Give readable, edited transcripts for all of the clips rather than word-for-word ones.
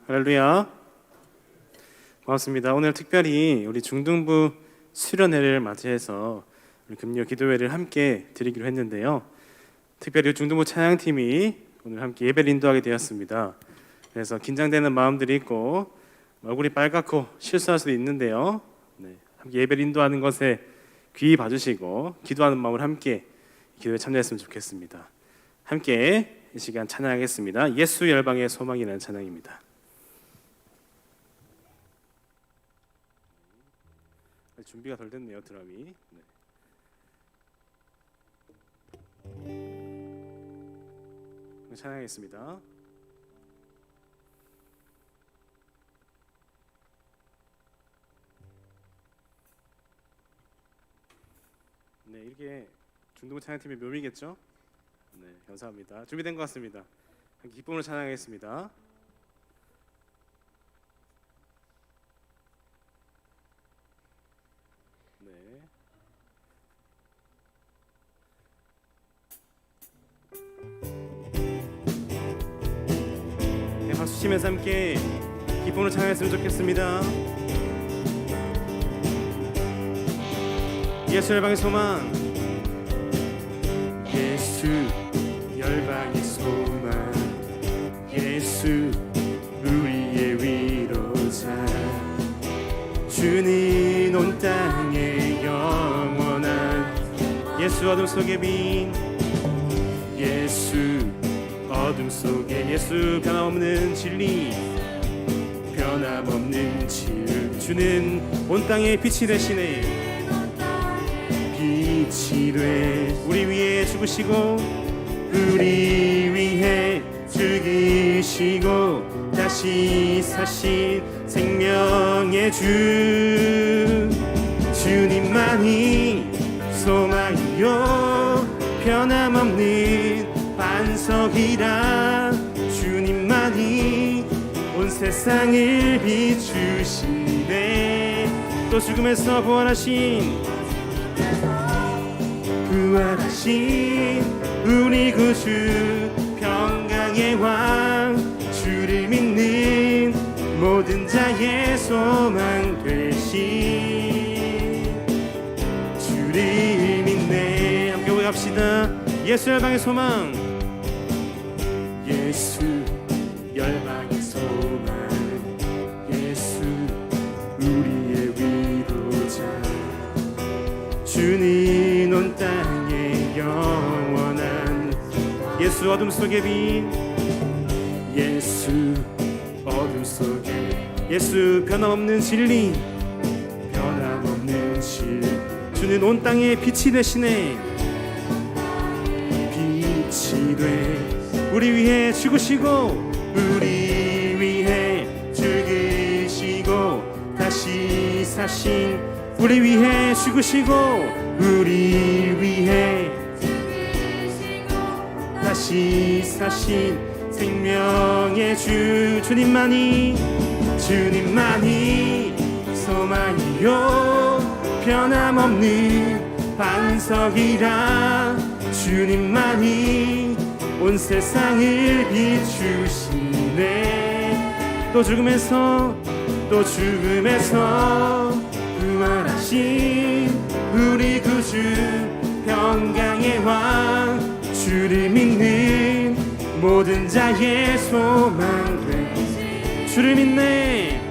할렐루야. 반갑습니다. 오늘 특별히 우리 중등부 수련회를 맞이해서 우리 금요 기도회를 함께 드리기로 했는데요. 특별히 중등부 찬양팀이 오늘 함께 예배를 인도하게 되었습니다. 그래서 긴장되는 마음들이 있고 얼굴이 빨갛고 실수할 수도 있는데요. 함께 예배를 인도하는 것에 귀 봐주시고 기도하는 마음으로 함께 기도에 참여했으면 좋겠습니다. 함께 이 시간 찬양하겠습니다. 예수 열방의 소망이라는 찬양입니다. 준비가 덜 됐네요. 드럼이. 찬양하겠습니다. 네, 이게 중등부 찬양팀의 묘미겠죠? 네, 감사합니다. 준비된 것 같습니다. 기쁨으로 찬양하겠습니다. 네, 박수 치면서 함께 기쁨으로 찬양했으면 좋겠습니다. 예수 열방의 소망, 예수 열방의 소망, 예수 우리의 위로자, 주는 온 땅의 영원한 예수 어둠 속의 빛, 예수 어둠 속에 예수 변함없는 진리, 변함없는 진리, 주는 온 땅의 빛이 되시네. 빛이 돼 우리 위해 죽으시고 우리 위해 죽으시고 다시 사신 생명의 주, 주님만이 소망이요 변함없는 반석이라, 주님만이 온 세상을 비추시네. 또 죽음에서 부활하신 우리 구주 평강의 왕, 주를 믿는 모든 자의 소망 되신, 주를 믿네. 함께 고백합시다. 예수 열방의 소망, 예수 열방의 소망, 예수 우리의 위로자, 주는 온 땅의 영원한 예수 어둠 속의 빛, 예수 어둠 속에 예수 변함없는 진리, 변함없는 진리, 주는 온 땅의 빛이 되시네. 빛이 돼 우리 위해 죽으시고 우리 위해 죽으시고 다시 사신, 우리 위해 죽으시고 우리 위해 다시 사신 생명의 주, 주님만이 소망이요 변함없는 반석이라, 주님만이 온 세상을 비추시네. 또 죽음에서 부활하신 우리 구주 평강의 왕, 주를 믿는 모든 자의 소망 되신, 주를 믿네.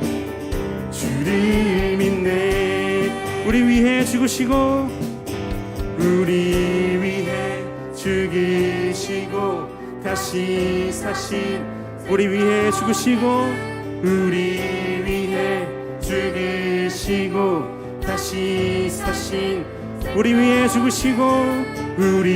주를 믿네. 우리 위해 죽으시고 우리 위해 죽으시고 다시 사신, 우리 위해 죽으시고 우리 위해 죽으시고 다시 사신, 우리 위해 죽으시고 우리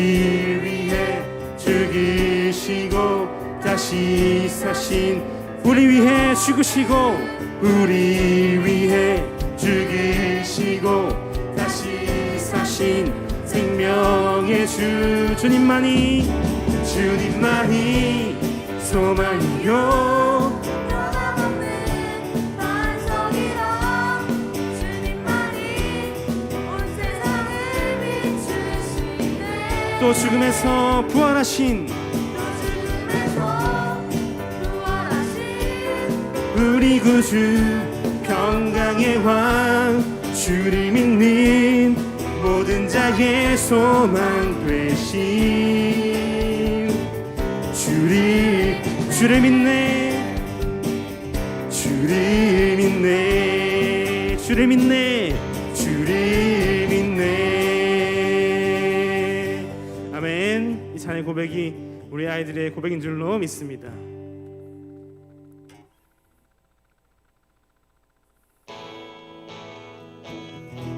위해 죽으시고 다시 사신, 우리 위해 죽으시고 우리 위해 죽으시고 다시 사신 생명의 주, 주님만이 소망이요 변함없는 반석이라, 주님만이 온 세상을 비추시네. 또 죽음에서 부활하신 우리 구주 평강의 왕 주를 믿는 모든 자의 소망 되신 주를 믿네 주를 믿네 주를 믿네 주를 믿네. 아멘. 이 찬양의 고백이 우리 아이들의 고백인 줄로 믿습니다.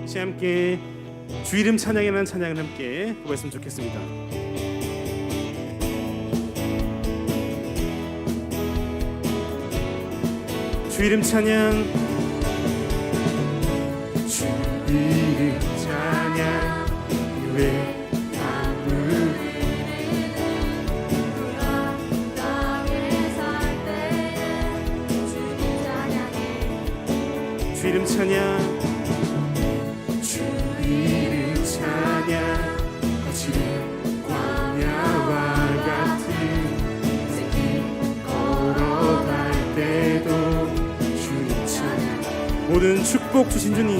이제 함께 주 이름 찬양이라는 찬양을 함께 고백했으면 좋겠습니다. 주 이름 찬양 주 이름 찬양 왜 주 이름 찬양 주 이름 찬양 거칠은 광야와 같은 새길 걸어갈 때도 주님 찬양 모든 축복 주신 주님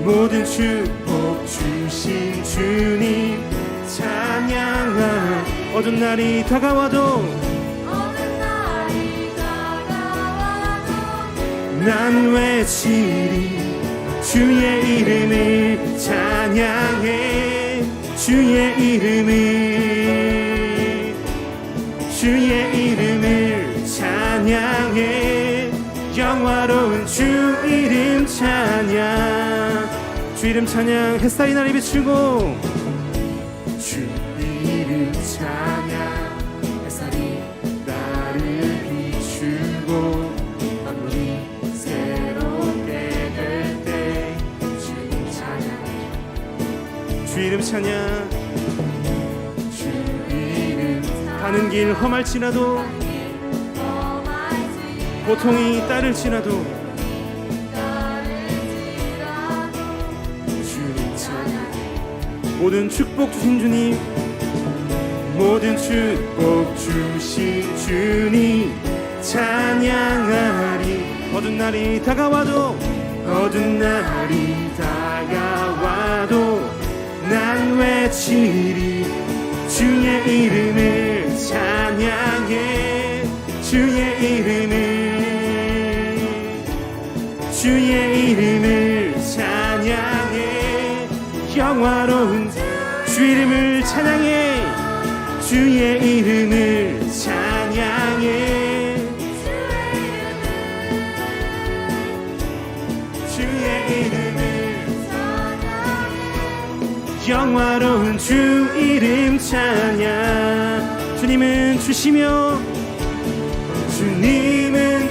모든 축복 주신 주님 찬양하 어두운 날이 다가와도 난 외치리 주의 이름을 찬양해 주의 이름을 찬양해 영화로운 주 이름 찬양 주 이름 찬양 햇살이 나를 비추고 주 이름 찬양 햇살이 나를 비추고 주 이름 찬양 주 이름 가는 길 험할지라도 고통이 따를지라도 주님 찬양 모든 축복 주신 주님 모든 축복 주신 주님 찬양하리 어두운 날이 다가와도 난 외치리 주의 이름을 찬양해 주의 이름을 찬양해 영화로운 주 이름을 찬양해 주의 이름을 찬양해 주의 이름을 영화로운 주 이름 찬양 주님은 주시며 주님은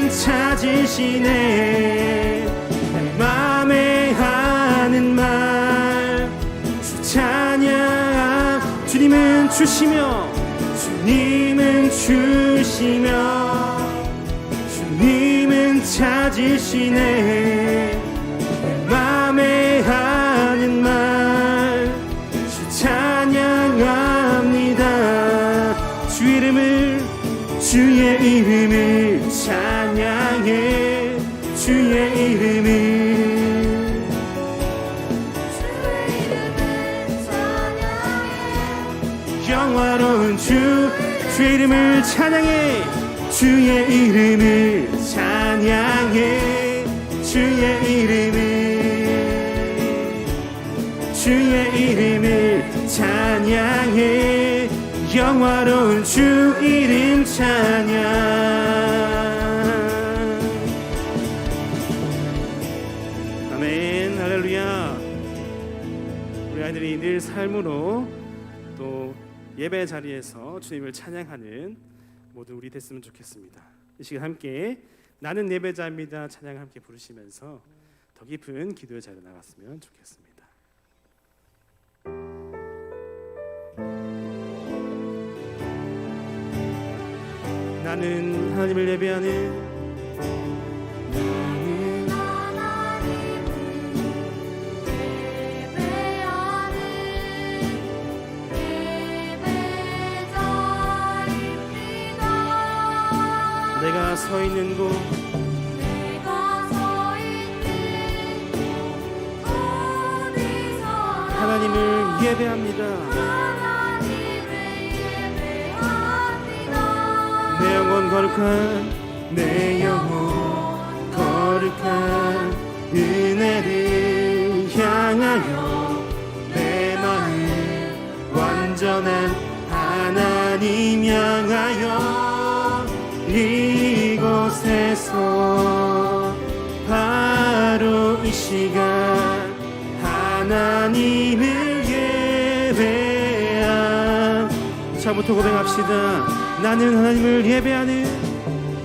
찾으시네 내 맘에 하는 말 주 찬양 주님은 주시며 주님은 찾으시네 맘에 하는 말 주 찬양합니다 주의 이름을 찬양해 주의 이름을 영화로운 주의 이름을 찬양해 주의 이름을 찬양해 주의 이름을 찬양해 영화로운 주 이름 찬양 아멘 할렐루야. 우리 아이들이 늘 삶으로 또 예배 자리에서 주님을 찬양하는 모두 우리 됐으면 좋겠습니다. 이 시간 함께 나는 예배자입니다 찬양 함께 부르시면서 더 깊은 기도의 자리로 나갔으면 좋겠습니다. 나는 하나님을 예배하는 서 있는 곳 내가 서 있는 곳 어디서나 하나님을 예배합니다. 하나님을 예배합니다. 내 영혼 거룩한 내 영혼 거룩한 은혜를 향하여 내 마음 완전한 하나님 향하여 이곳에서 바로 이 시간 하나님을 예배한 자부터 고백합시다. 나는 하나님을 예배하는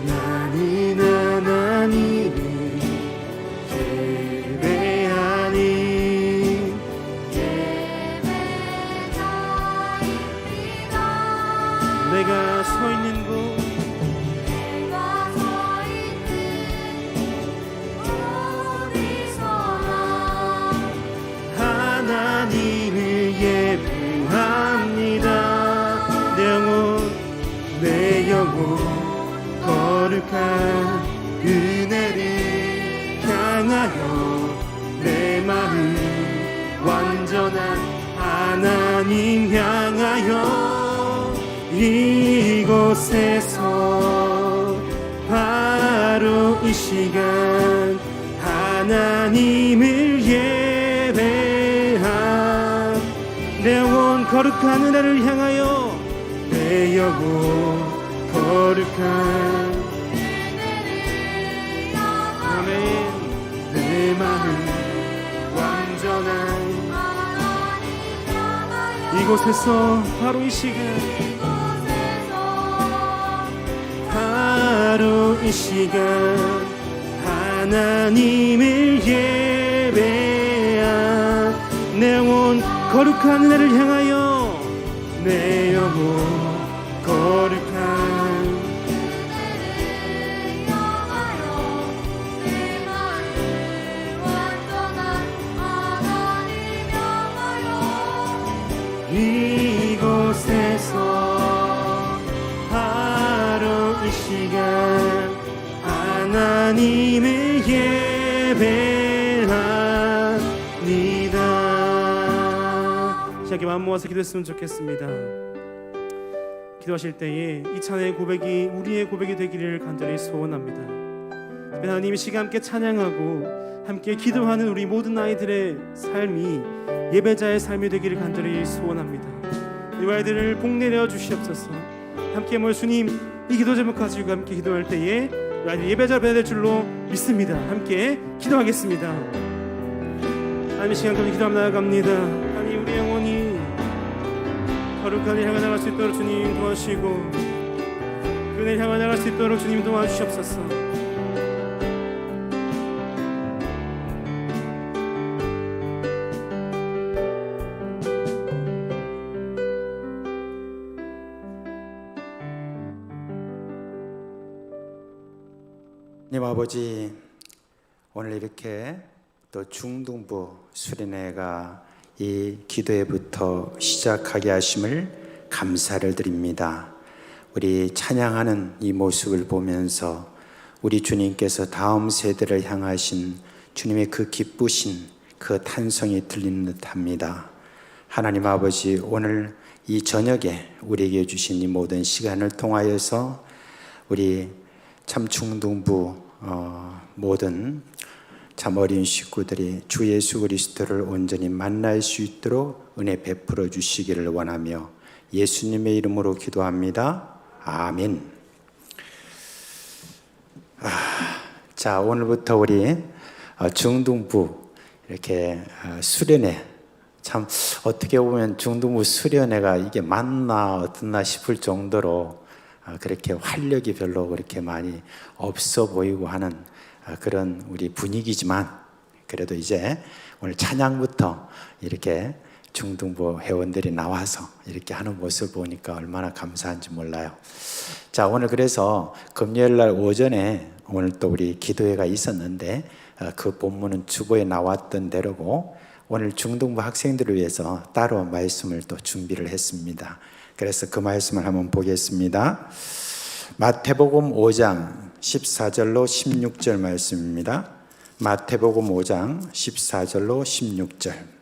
나는 하나님을 예배하는 예배자입니다. 내가 서 있는 곳 내가 서 있는 어디서나 하나님을 예배합니다. 내 영혼 거룩한 은혜를 향하여 내 마음 완전한 하나님 향하여 이곳에서 바로 이 시간 하나님을 예배한 내 영혼 거룩한 은혜를 향하여 내 영혼 거룩한 은혜를 향하여 아멘 내 마음 완전한 하나님 향하여 이곳에서 바로 이 시간 이곳에서 바로 이 시간 하나님을 예배한 내 영혼 거룩한 은혜를 향하여 내 영혼 거룩한 은혜를 향하여 내 마음 완전한 하나님 향하여 이곳에서 바로 이 시간 하나님을 예배합니다. 시작에 마음 모아서 기도했으면 좋겠습니다. 기도하실 때에 이 찬양의 고백이 우리의 고백이 되기를 간절히 소원합니다. 하나님 이 시간 함께 찬양하고 함께 기도하는 우리 모든 아이들의 삶이 예배자의 삶이 되기를 간절히 소원합니다. 이 아이들을 복내려 주시옵소서. 함께 모여 주님 이 기도 제목 가지고 함께 기도할 때에 우리 아이들 예배자 되야 될 줄로 믿습니다. 함께 기도하겠습니다. 하나님 이 시간까지 기도하며 나아갑니다. 하나님 우리 영혼이 거룩한 일 향해 나갈 수 있도록 주님 도와주시고 그 은혜를 향해 나갈 수 있도록 주님 도와주시옵소서. 님 아버지, 오늘 이렇게 또 중등부 수련회가 이 기도회부터 시작하게 하심을 감사를 드립니다. 우리 찬양하는 이 모습을 보면서 우리 주님께서 다음 세대를 향하신 주님의 그 기쁘신 그 탄성이 들리는 듯합니다. 하나님 아버지, 오늘 이 저녁에 우리에게 주신 이 모든 시간을 통하여서 우리 참 중등부 모든 참 어린 식구들이 주 예수 그리스도를 온전히 만날 수 있도록 은혜 베풀어 주시기를 원하며 예수님의 이름으로 기도합니다. 아멘. 자, 오늘부터 우리 중등부 이렇게 수련회, 참 어떻게 보면 중등부 수련회가 이게 맞나 어떻나 싶을 정도로 그렇게 활력이 별로 그렇게 많이 없어 보이고 하는 그런 우리 분위기지만, 그래도 이제 오늘 찬양부터 이렇게 중등부 회원들이 나와서 이렇게 하는 모습을 보니까 얼마나 감사한지 몰라요. 자, 오늘 그래서 금요일 날 오전에 오늘 또 우리 기도회가 있었는데 그 본문은 주보에 나왔던 대로고 오늘 중등부 학생들을 위해서 따로 말씀을 또 준비를 했습니다. 그래서 그 말씀을 한번 보겠습니다. 마태복음 5장 14절로 16절 말씀입니다. 마태복음 5장 14절로 16절.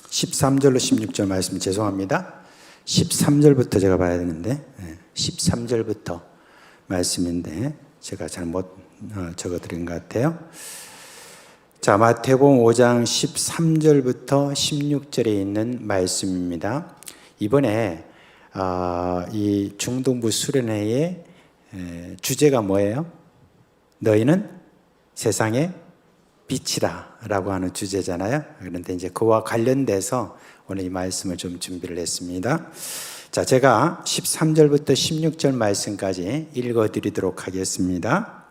13절로 16절 말씀 죄송합니다. 13절부터 제가 봐야 되는데 13절부터 말씀인데 제가 잘못 적어드린 것 같아요. 자, 마태복음 5장 13절부터 16절에 있는 말씀입니다. 이번에 이 중동부 수련회의 주제가 뭐예요? 너희는 세상의 빛이라 라고 하는 주제잖아요. 그런데 이제 그와 관련돼서 오늘 이 말씀을 좀 준비를 했습니다. 자, 제가 13절부터 16절 말씀까지 읽어드리도록 하겠습니다.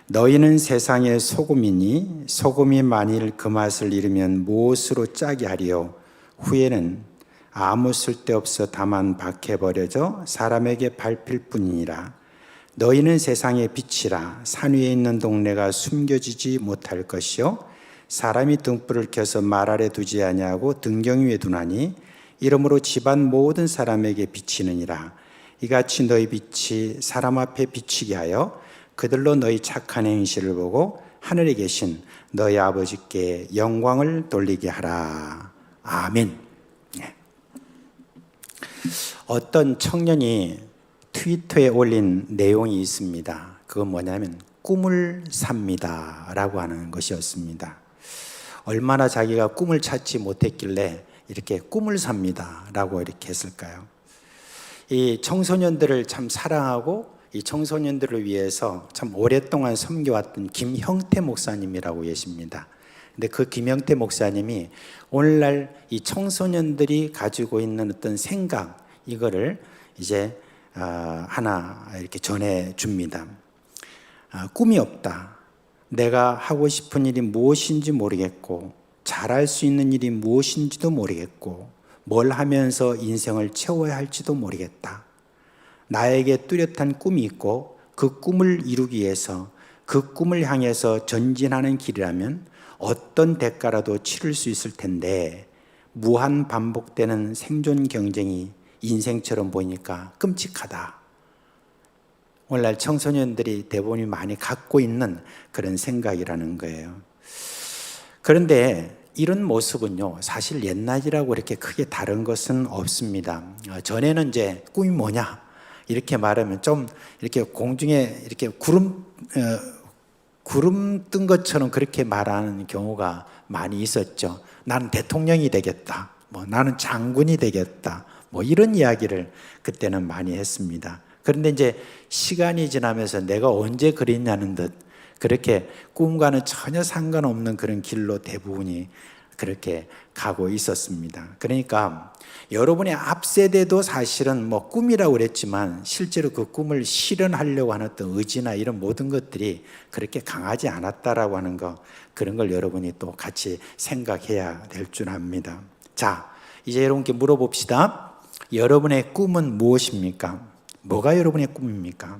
너희는 세상의 소금이니 소금이 만일 그 맛을 잃으면 무엇으로 짜게 하리요? 후에는 아무 쓸데없어 다만 밖에 버려져 사람에게 밟힐 뿐이니라. 너희는 세상의 빛이라. 산 위에 있는 동네가 숨겨지지 못할 것이요 사람이 등불을 켜서 말 아래 두지 아니하고 등경 위에 두나니 이러므로 집안 모든 사람에게 비치느니라. 이같이 너희 빛이 사람 앞에 비치게 하여 그들로 너희 착한 행실을 보고 하늘에 계신 너희 아버지께 영광을 돌리게 하라. 아멘. 어떤 청년이 트위터에 올린 내용이 있습니다. 그건 뭐냐면 꿈을 삽니다 라고 하는 것이었습니다. 얼마나 자기가 꿈을 찾지 못했길래 이렇게 꿈을 삽니다 라고 이렇게 했을까요? 이 청소년들을 참 사랑하고 이 청소년들을 위해서 참 오랫동안 섬겨왔던 김형태 목사님이라고 계십니다. 근데 그 김형태 목사님이 오늘날 이 청소년들이 가지고 있는 어떤 생각 이거를 이제 하나 이렇게 전해 줍니다. 꿈이 없다. 내가 하고 싶은 일이 무엇인지 모르겠고 잘할 수 있는 일이 무엇인지도 모르겠고 뭘 하면서 인생을 채워야 할지도 모르겠다. 나에게 뚜렷한 꿈이 있고 그 꿈을 이루기 위해서 그 꿈을 향해서 전진하는 길이라면 어떤 대가라도 치를 수 있을 텐데 무한 반복되는 생존 경쟁이 인생처럼 보이니까 끔찍하다. 오늘날 청소년들이 대부분이 많이 갖고 있는 그런 생각이라는 거예요. 그런데 이런 모습은요, 사실 옛날이라고 이렇게 크게 다른 것은 없습니다. 전에는 이제 꿈이 뭐냐? 이렇게 말하면 좀 이렇게 공중에 이렇게 구름 뜬 것처럼 그렇게 말하는 경우가 많이 있었죠. 나는 대통령이 되겠다. 나는 장군이 되겠다. 이런 이야기를 그때는 많이 했습니다. 그런데 이제 시간이 지나면서 내가 언제 그랬냐는 듯 그렇게 꿈과는 전혀 상관없는 그런 길로 대부분이 그렇게 가고 있었습니다. 그러니까 여러분의 앞 세대도 사실은 꿈이라고 그랬지만 실제로 그 꿈을 실현하려고 하는 어떤 의지나 이런 모든 것들이 그렇게 강하지 않았다라고 하는 거, 그런 걸 여러분이 또 같이 생각해야 될 줄 압니다. 자, 이제 여러분께 물어봅시다. 여러분의 꿈은 무엇입니까? 뭐가 여러분의 꿈입니까?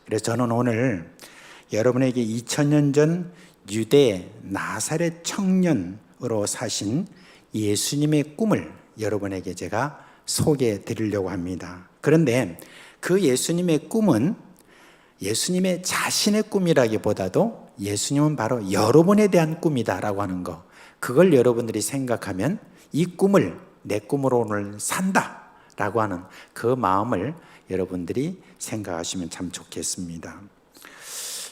그래서 저는 오늘 여러분에게 2000년 전 유대 나사렛 청년으로 사신 예수님의 꿈을 여러분에게 제가 소개해 드리려고 합니다. 그런데 그 예수님의 꿈은 예수님의 자신의 꿈이라기보다도 예수님은 바로 여러분에 대한 꿈이다라고 하는 거, 그걸 여러분들이 생각하면 이 꿈을 내 꿈으로 오늘 산다라고 하는 그 마음을 여러분들이 생각하시면 참 좋겠습니다.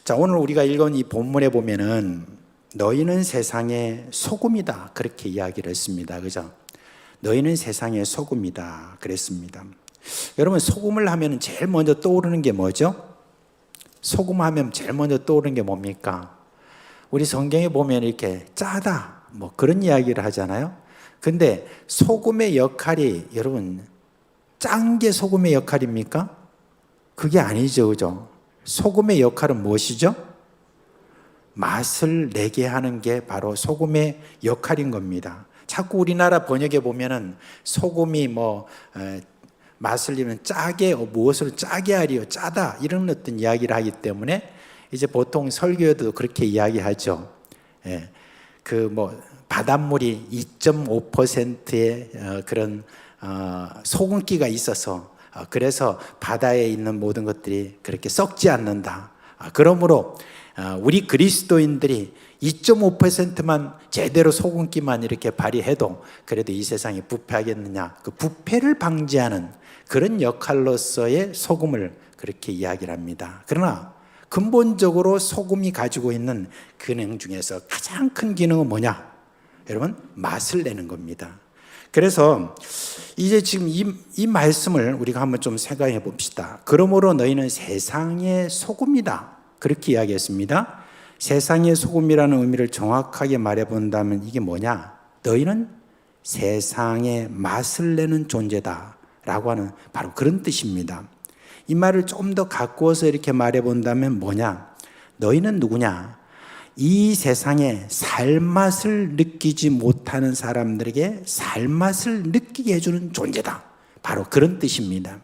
자, 오늘 우리가 읽은 이 본문에 보면은 너희는 세상의 소금이다 그렇게 이야기를 했습니다. 그죠? 너희는 세상의 소금이다 그랬습니다. 여러분, 소금을 하면 제일 먼저 떠오르는 게 뭐죠? 소금 하면 제일 먼저 떠오르는 게 뭡니까? 우리 성경에 보면 이렇게 짜다 그런 이야기를 하잖아요. 근데 소금의 역할이, 여러분, 짠 게 소금의 역할입니까? 그게 아니죠. 그죠? 소금의 역할은 무엇이죠? 맛을 내게 하는 게 바로 소금의 역할인 겁니다. 자꾸 우리나라 번역에 보면은 소금이 맛을 내면 짜게, 무엇으로 짜게 하리요, 짜다, 이런 어떤 이야기를 하기 때문에 이제 보통 설교에도 그렇게 이야기하죠. 바닷물이 2.5%의 그런 소금기가 있어서 그래서 바다에 있는 모든 것들이 그렇게 썩지 않는다. 그러므로 우리 그리스도인들이 2.5%만 제대로 소금기만 이렇게 발휘해도 그래도 이 세상이 부패하겠느냐. 그 부패를 방지하는 그런 역할로서의 소금을 그렇게 이야기를 합니다. 그러나 근본적으로 소금이 가지고 있는 기능 중에서 가장 큰 기능은 뭐냐? 여러분, 맛을 내는 겁니다. 그래서 이제 지금 이 말씀을 우리가 한번 좀 생각해 봅시다. 그러므로 너희는 세상의 소금이다. 그렇게 이야기했습니다. 세상의 소금이라는 의미를 정확하게 말해 본다면 이게 뭐냐? 너희는 세상의 맛을 내는 존재다 라고 하는 바로 그런 뜻입니다. 이 말을 좀 더 가꾸어서 이렇게 말해 본다면 뭐냐? 너희는 누구냐? 이 세상에 살맛을 느끼지 못하는 사람들에게 살맛을 느끼게 해주는 존재다. 바로 그런 뜻입니다.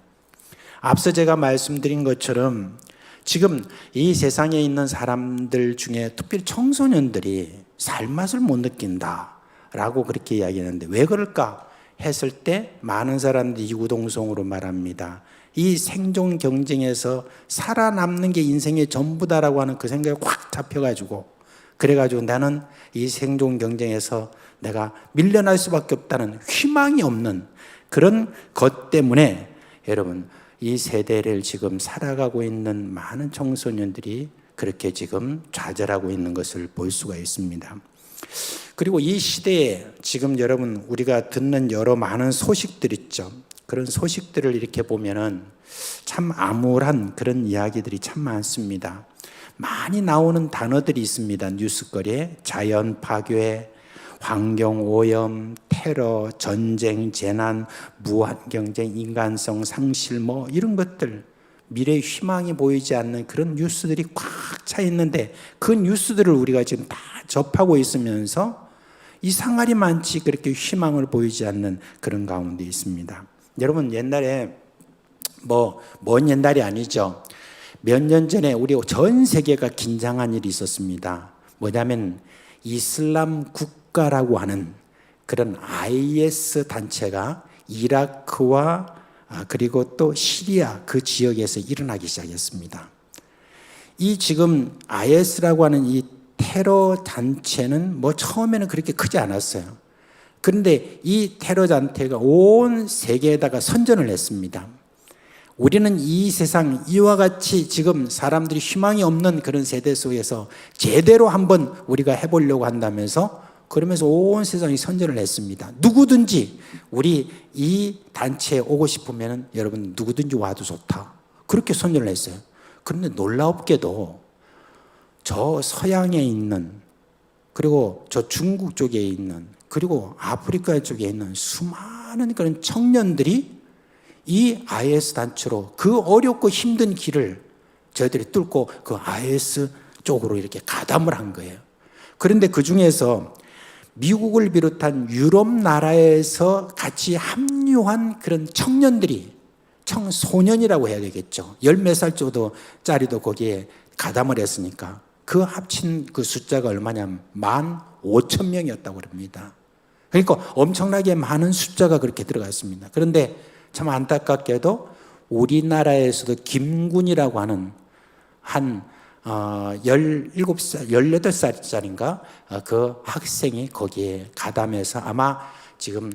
앞서 제가 말씀드린 것처럼 지금 이 세상에 있는 사람들 중에 특별히 청소년들이 살맛을 못 느낀다 라고 그렇게 이야기하는데 왜 그럴까 했을 때 많은 사람들이 이구동성으로 말합니다. 이 생존 경쟁에서 살아남는 게 인생의 전부다라고 하는 그 생각이 확 잡혀가지고 그래가지고 나는 이 생존 경쟁에서 내가 밀려날 수밖에 없다는 희망이 없는 그런 것 때문에 여러분 이 세대를 지금 살아가고 있는 많은 청소년들이 그렇게 지금 좌절하고 있는 것을 볼 수가 있습니다. 그리고 이 시대에 지금 여러분 우리가 듣는 여러 많은 소식들 있죠. 그런 소식들을 이렇게 보면은 참 암울한 그런 이야기들이 참 많습니다. 많이 나오는 단어들이 있습니다. 뉴스거리에 자연 파괴, 환경 오염, 테러, 전쟁, 재난, 무한 경쟁, 인간성 상실 뭐 이런 것들 미래의 희망이 보이지 않는 그런 뉴스들이 꽉 차 있는데 그 뉴스들을 우리가 지금 다 접하고 있으면서 이상하리 많지 그렇게 희망을 보이지 않는 그런 가운데 있습니다. 여러분 옛날에 먼 옛날이 아니죠. 몇 년 전에 우리 전 세계가 긴장한 일이 있었습니다. 뭐냐면 이슬람 국가라고 하는 그런 IS 단체가 이라크와 그리고 또 시리아 그 지역에서 일어나기 시작했습니다. 이 지금 IS라고 하는 이 테러 단체는 처음에는 그렇게 크지 않았어요. 그런데 이 테러 단체가 온 세계에다가 선전을 했습니다. 우리는 이 세상 이와 같이 지금 사람들이 희망이 없는 그런 세대 속에서 제대로 한번 우리가 해보려고 한다면서 그러면서 온 세상이 선전을 했습니다. 누구든지 우리 이 단체에 오고 싶으면 여러분 누구든지 와도 좋다. 그렇게 선전을 했어요. 그런데 놀랍게도 저 서양에 있는 그리고 저 중국 쪽에 있는 그리고 아프리카 쪽에 있는 수많은 그런 청년들이 이 IS 단체로 그 어렵고 힘든 길을 저희들이 뚫고 그 IS 쪽으로 이렇게 가담을 한 거예요. 그런데 그 중에서 미국을 비롯한 유럽 나라에서 같이 합류한 그런 청년들이 청소년이라고 해야 되겠죠. 10몇 살 정도 짜리도 거기에 가담을 했으니까 그 합친 그 숫자가 얼마냐면 15,000명이었다고 합니다. 그러니까 엄청나게 많은 숫자가 그렇게 들어갔습니다. 그런데 참 안타깝게도 우리나라에서도 김군이라고 하는 한 17살, 18살짜리인가 그 학생이 거기에 가담해서 아마 지금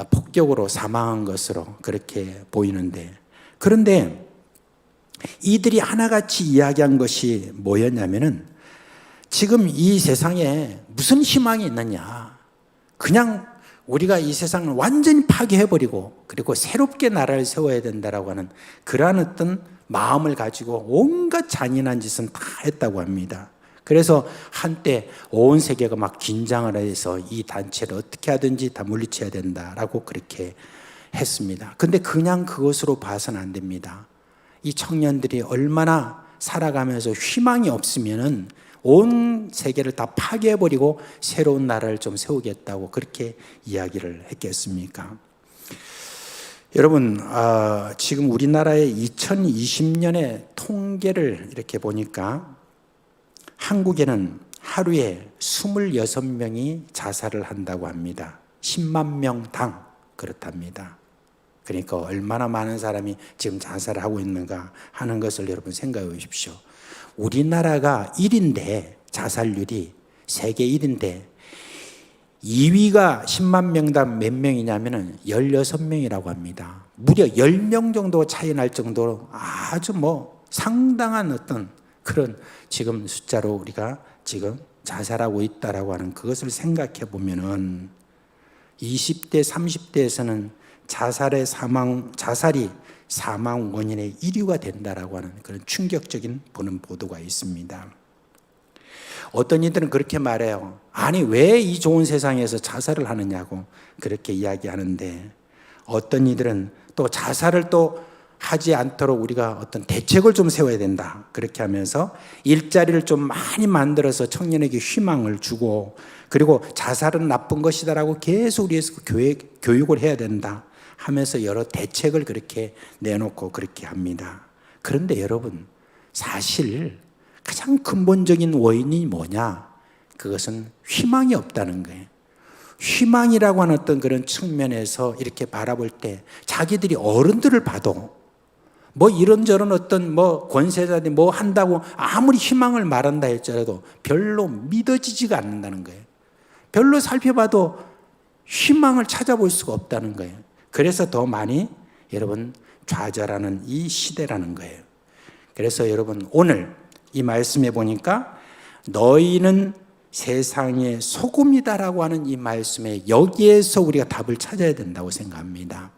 폭격으로 사망한 것으로 그렇게 보이는데 그런데 이들이 하나같이 이야기한 것이 뭐였냐면은 지금 이 세상에 무슨 희망이 있느냐 그냥 우리가 이 세상을 완전히 파괴해버리고 그리고 새롭게 나라를 세워야 된다라고 하는 그러한 어떤 마음을 가지고 온갖 잔인한 짓은 다 했다고 합니다. 그래서 한때 온 세계가 막 긴장을 해서 이 단체를 어떻게 하든지 다 물리쳐야 된다라고 그렇게 했습니다. 근데 그냥 그것으로 봐서는 안 됩니다. 이 청년들이 얼마나 살아가면서 희망이 없으면은 온 세계를 다 파괴해버리고 새로운 나라를 좀 세우겠다고 그렇게 이야기를 했겠습니까? 여러분, 지금 우리나라의 2020년의 통계를 이렇게 보니까 한국에는 하루에 26명이 자살을 한다고 합니다. 10만 명당 그렇답니다. 그러니까 얼마나 많은 사람이 지금 자살을 하고 있는가 하는 것을 여러분 생각해 보십시오. 우리나라가 1인데 자살률이 세계 1인데 2위가 10만 명당 몇 명이냐면은 16명이라고 합니다. 무려 10명 정도 차이 날 정도로 아주 상당한 어떤 그런 지금 숫자로 우리가 지금 자살하고 있다라고 하는 그것을 생각해 보면은 20대, 30대에서는 자살이 사망 원인의 1위가 된다라고 하는 그런 충격적인 보는 보도가 있습니다. 어떤 이들은 그렇게 말해요. 아니, 왜 이 좋은 세상에서 자살을 하느냐고 그렇게 이야기하는데, 어떤 이들은 또 자살을 또 하지 않도록 우리가 어떤 대책을 좀 세워야 된다. 그렇게 하면서 일자리를 좀 많이 만들어서 청년에게 희망을 주고, 그리고 자살은 나쁜 것이다라고 계속 우리에서 교육을 해야 된다 하면서 여러 대책을 그렇게 내놓고 그렇게 합니다. 그런데 여러분, 사실 가장 근본적인 원인이 뭐냐? 그것은 희망이 없다는 거예요. 희망이라고 하는 어떤 그런 측면에서 이렇게 바라볼 때 자기들이 어른들을 봐도 이런저런 어떤 권세자들이 한다고 아무리 희망을 말한다 할지라도 별로 믿어지지가 않는다는 거예요. 별로 살펴봐도 희망을 찾아볼 수가 없다는 거예요. 그래서 더 많이 여러분 좌절하는 이 시대라는 거예요. 그래서 여러분 오늘 이 말씀에 보니까 너희는 세상의 소금이다라고 하는 이 말씀에 여기에서 우리가 답을 찾아야 된다고 생각합니다.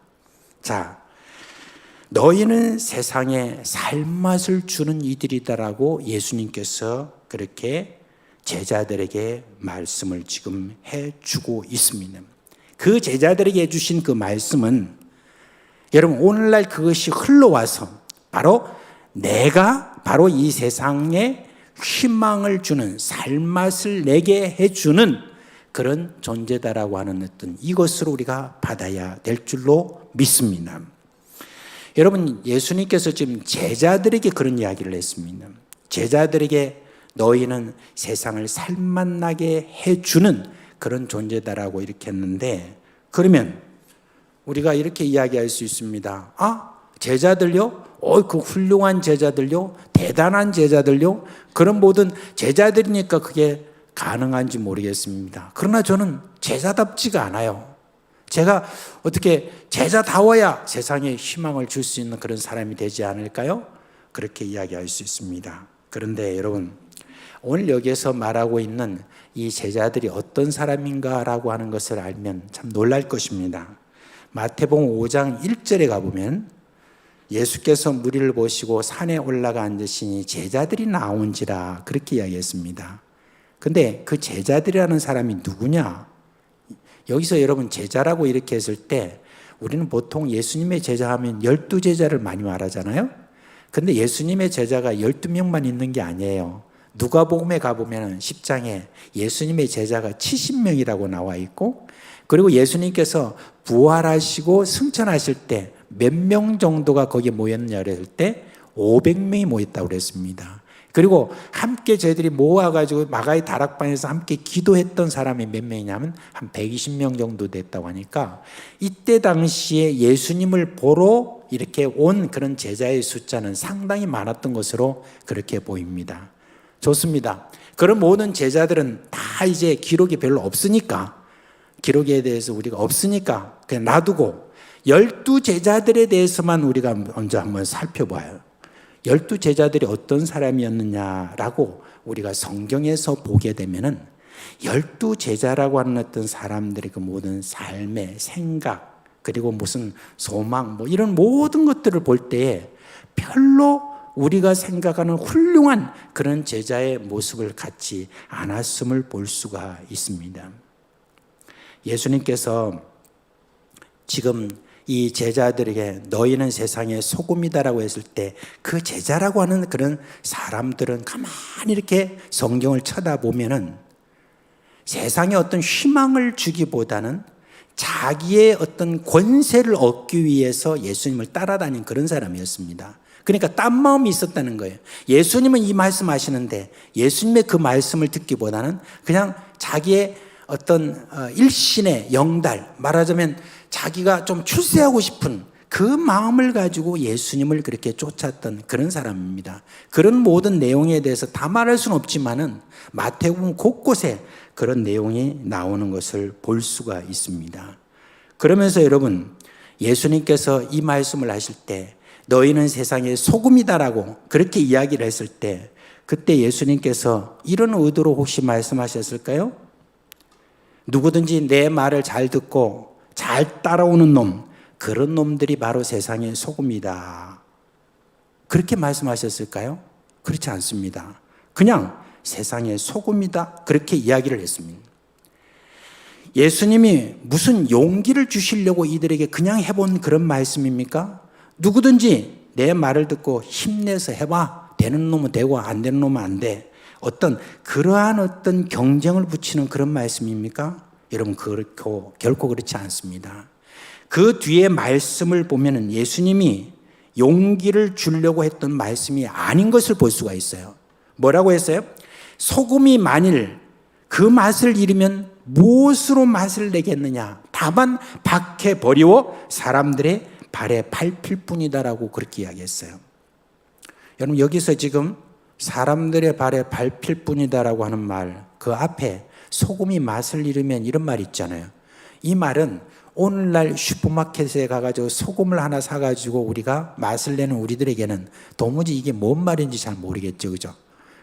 자, 너희는 세상에 살맛을 주는 이들이다라고 예수님께서 그렇게 제자들에게 말씀을 지금 해주고 있습니다. 그 제자들에게 해주신 그 말씀은 여러분 오늘날 그것이 흘러와서 내가 바로 이 세상에 희망을 주는 살맛을 내게 해주는 그런 존재다라고 하는 어떤 이것으로 우리가 받아야 될 줄로 믿습니다. 여러분 예수님께서 지금 제자들에게 그런 이야기를 했습니다. 제자들에게 너희는 세상을 살맛나게 해주는 그런 존재다라고 이렇게 했는데, 그러면 우리가 이렇게 이야기할 수 있습니다. 제자들요? 그 훌륭한 제자들요? 대단한 제자들요? 그런 모든 제자들이니까 그게 가능한지 모르겠습니다. 그러나 저는 제자답지가 않아요. 제가 어떻게 제자다워야 세상에 희망을 줄 수 있는 그런 사람이 되지 않을까요? 그렇게 이야기할 수 있습니다. 그런데 여러분, 오늘 여기에서 말하고 있는 이 제자들이 어떤 사람인가라고 하는 것을 알면 참 놀랄 것입니다. 마태복음 5장 1절에 가보면 예수께서 무리를 보시고 산에 올라가 앉으시니 제자들이 나온지라 그렇게 이야기했습니다. 근데 그 제자들이라는 사람이 누구냐? 여기서 여러분 제자라고 이렇게 했을 때 우리는 보통 예수님의 제자하면 12제자를 많이 말하잖아요. 근데 예수님의 제자가 12명만 있는 게 아니에요. 누가복음에 가보면 10장에 예수님의 제자가 70명이라고 나와 있고, 그리고 예수님께서 부활하시고 승천하실 때 몇 명 정도가 거기에 모였냐 그랬을 때 500명이 모였다고 그랬습니다. 그리고 함께 저희들이 모아가지고 마가의 다락방에서 함께 기도했던 사람이 몇 명이냐면 한 120명 정도 됐다고 하니까, 이때 당시에 예수님을 보러 이렇게 온 그런 제자의 숫자는 상당히 많았던 것으로 그렇게 보입니다. 좋습니다. 그런 모든 제자들은 다 이제 기록이 별로 없으니까, 기록에 대해서 우리가 없으니까 그냥 놔두고 12제자들에 대해서만 우리가 먼저 한번 살펴봐요. 12제자들이 어떤 사람이었느냐라고 우리가 성경에서 보게 되면은 12제자라고 하는 어떤 사람들의 그 모든 삶의 생각, 그리고 무슨 소망 이런 모든 것들을 볼 때에 별로 우리가 생각하는 훌륭한 그런 제자의 모습을 갖지 않았음을 볼 수가 있습니다. 예수님께서 지금 이 제자들에게 너희는 세상의 소금이다라고 했을 때 그 제자라고 하는 그런 사람들은 가만히 이렇게 성경을 쳐다보면은 세상에 어떤 희망을 주기보다는 자기의 어떤 권세를 얻기 위해서 예수님을 따라다닌 그런 사람이었습니다. 그러니까 딴 마음이 있었다는 거예요. 예수님은 이 말씀 하시는데 예수님의 그 말씀을 듣기보다는 그냥 자기의 어떤 일신의 영달, 말하자면 자기가 좀 출세하고 싶은 그 마음을 가지고 예수님을 그렇게 쫓았던 그런 사람입니다. 그런 모든 내용에 대해서 다 말할 수는 없지만은 마태복음 곳곳에 그런 내용이 나오는 것을 볼 수가 있습니다. 그러면서 여러분, 예수님께서 이 말씀을 하실 때 너희는 세상의 소금이다라고 그렇게 이야기를 했을 때 그때 예수님께서 이런 의도로 혹시 말씀하셨을까요? 누구든지 내 말을 잘 듣고 잘 따라오는 놈, 그런 놈들이 바로 세상의 소금이다. 그렇게 말씀하셨을까요? 그렇지 않습니다. 그냥 세상의 소금이다. 그렇게 이야기를 했습니다. 예수님이 무슨 용기를 주시려고 이들에게 그냥 해본 그런 말씀입니까? 누구든지 내 말을 듣고 힘내서 해봐. 되는 놈은 되고 안 되는 놈은 안 돼. 그러한 어떤 경쟁을 붙이는 그런 말씀입니까? 여러분, 결코 그렇지 않습니다. 그 뒤에 말씀을 보면은 예수님이 용기를 주려고 했던 말씀이 아닌 것을 볼 수가 있어요. 뭐라고 했어요? 소금이 만일 그 맛을 잃으면 무엇으로 맛을 내겠느냐? 다만 밖에 버리워 사람들의 발에 밟힐 뿐이다라고 그렇게 이야기했어요. 여러분, 여기서 지금 사람들의 발에 밟힐 뿐이다라고 하는 말, 그 앞에 소금이 맛을 잃으면 이런 말 있잖아요. 이 말은 오늘날 슈퍼마켓에 가가지고 소금을 하나 사가지고 우리가 맛을 내는 우리들에게는 도무지 이게 뭔 말인지 잘 모르겠죠, 그죠?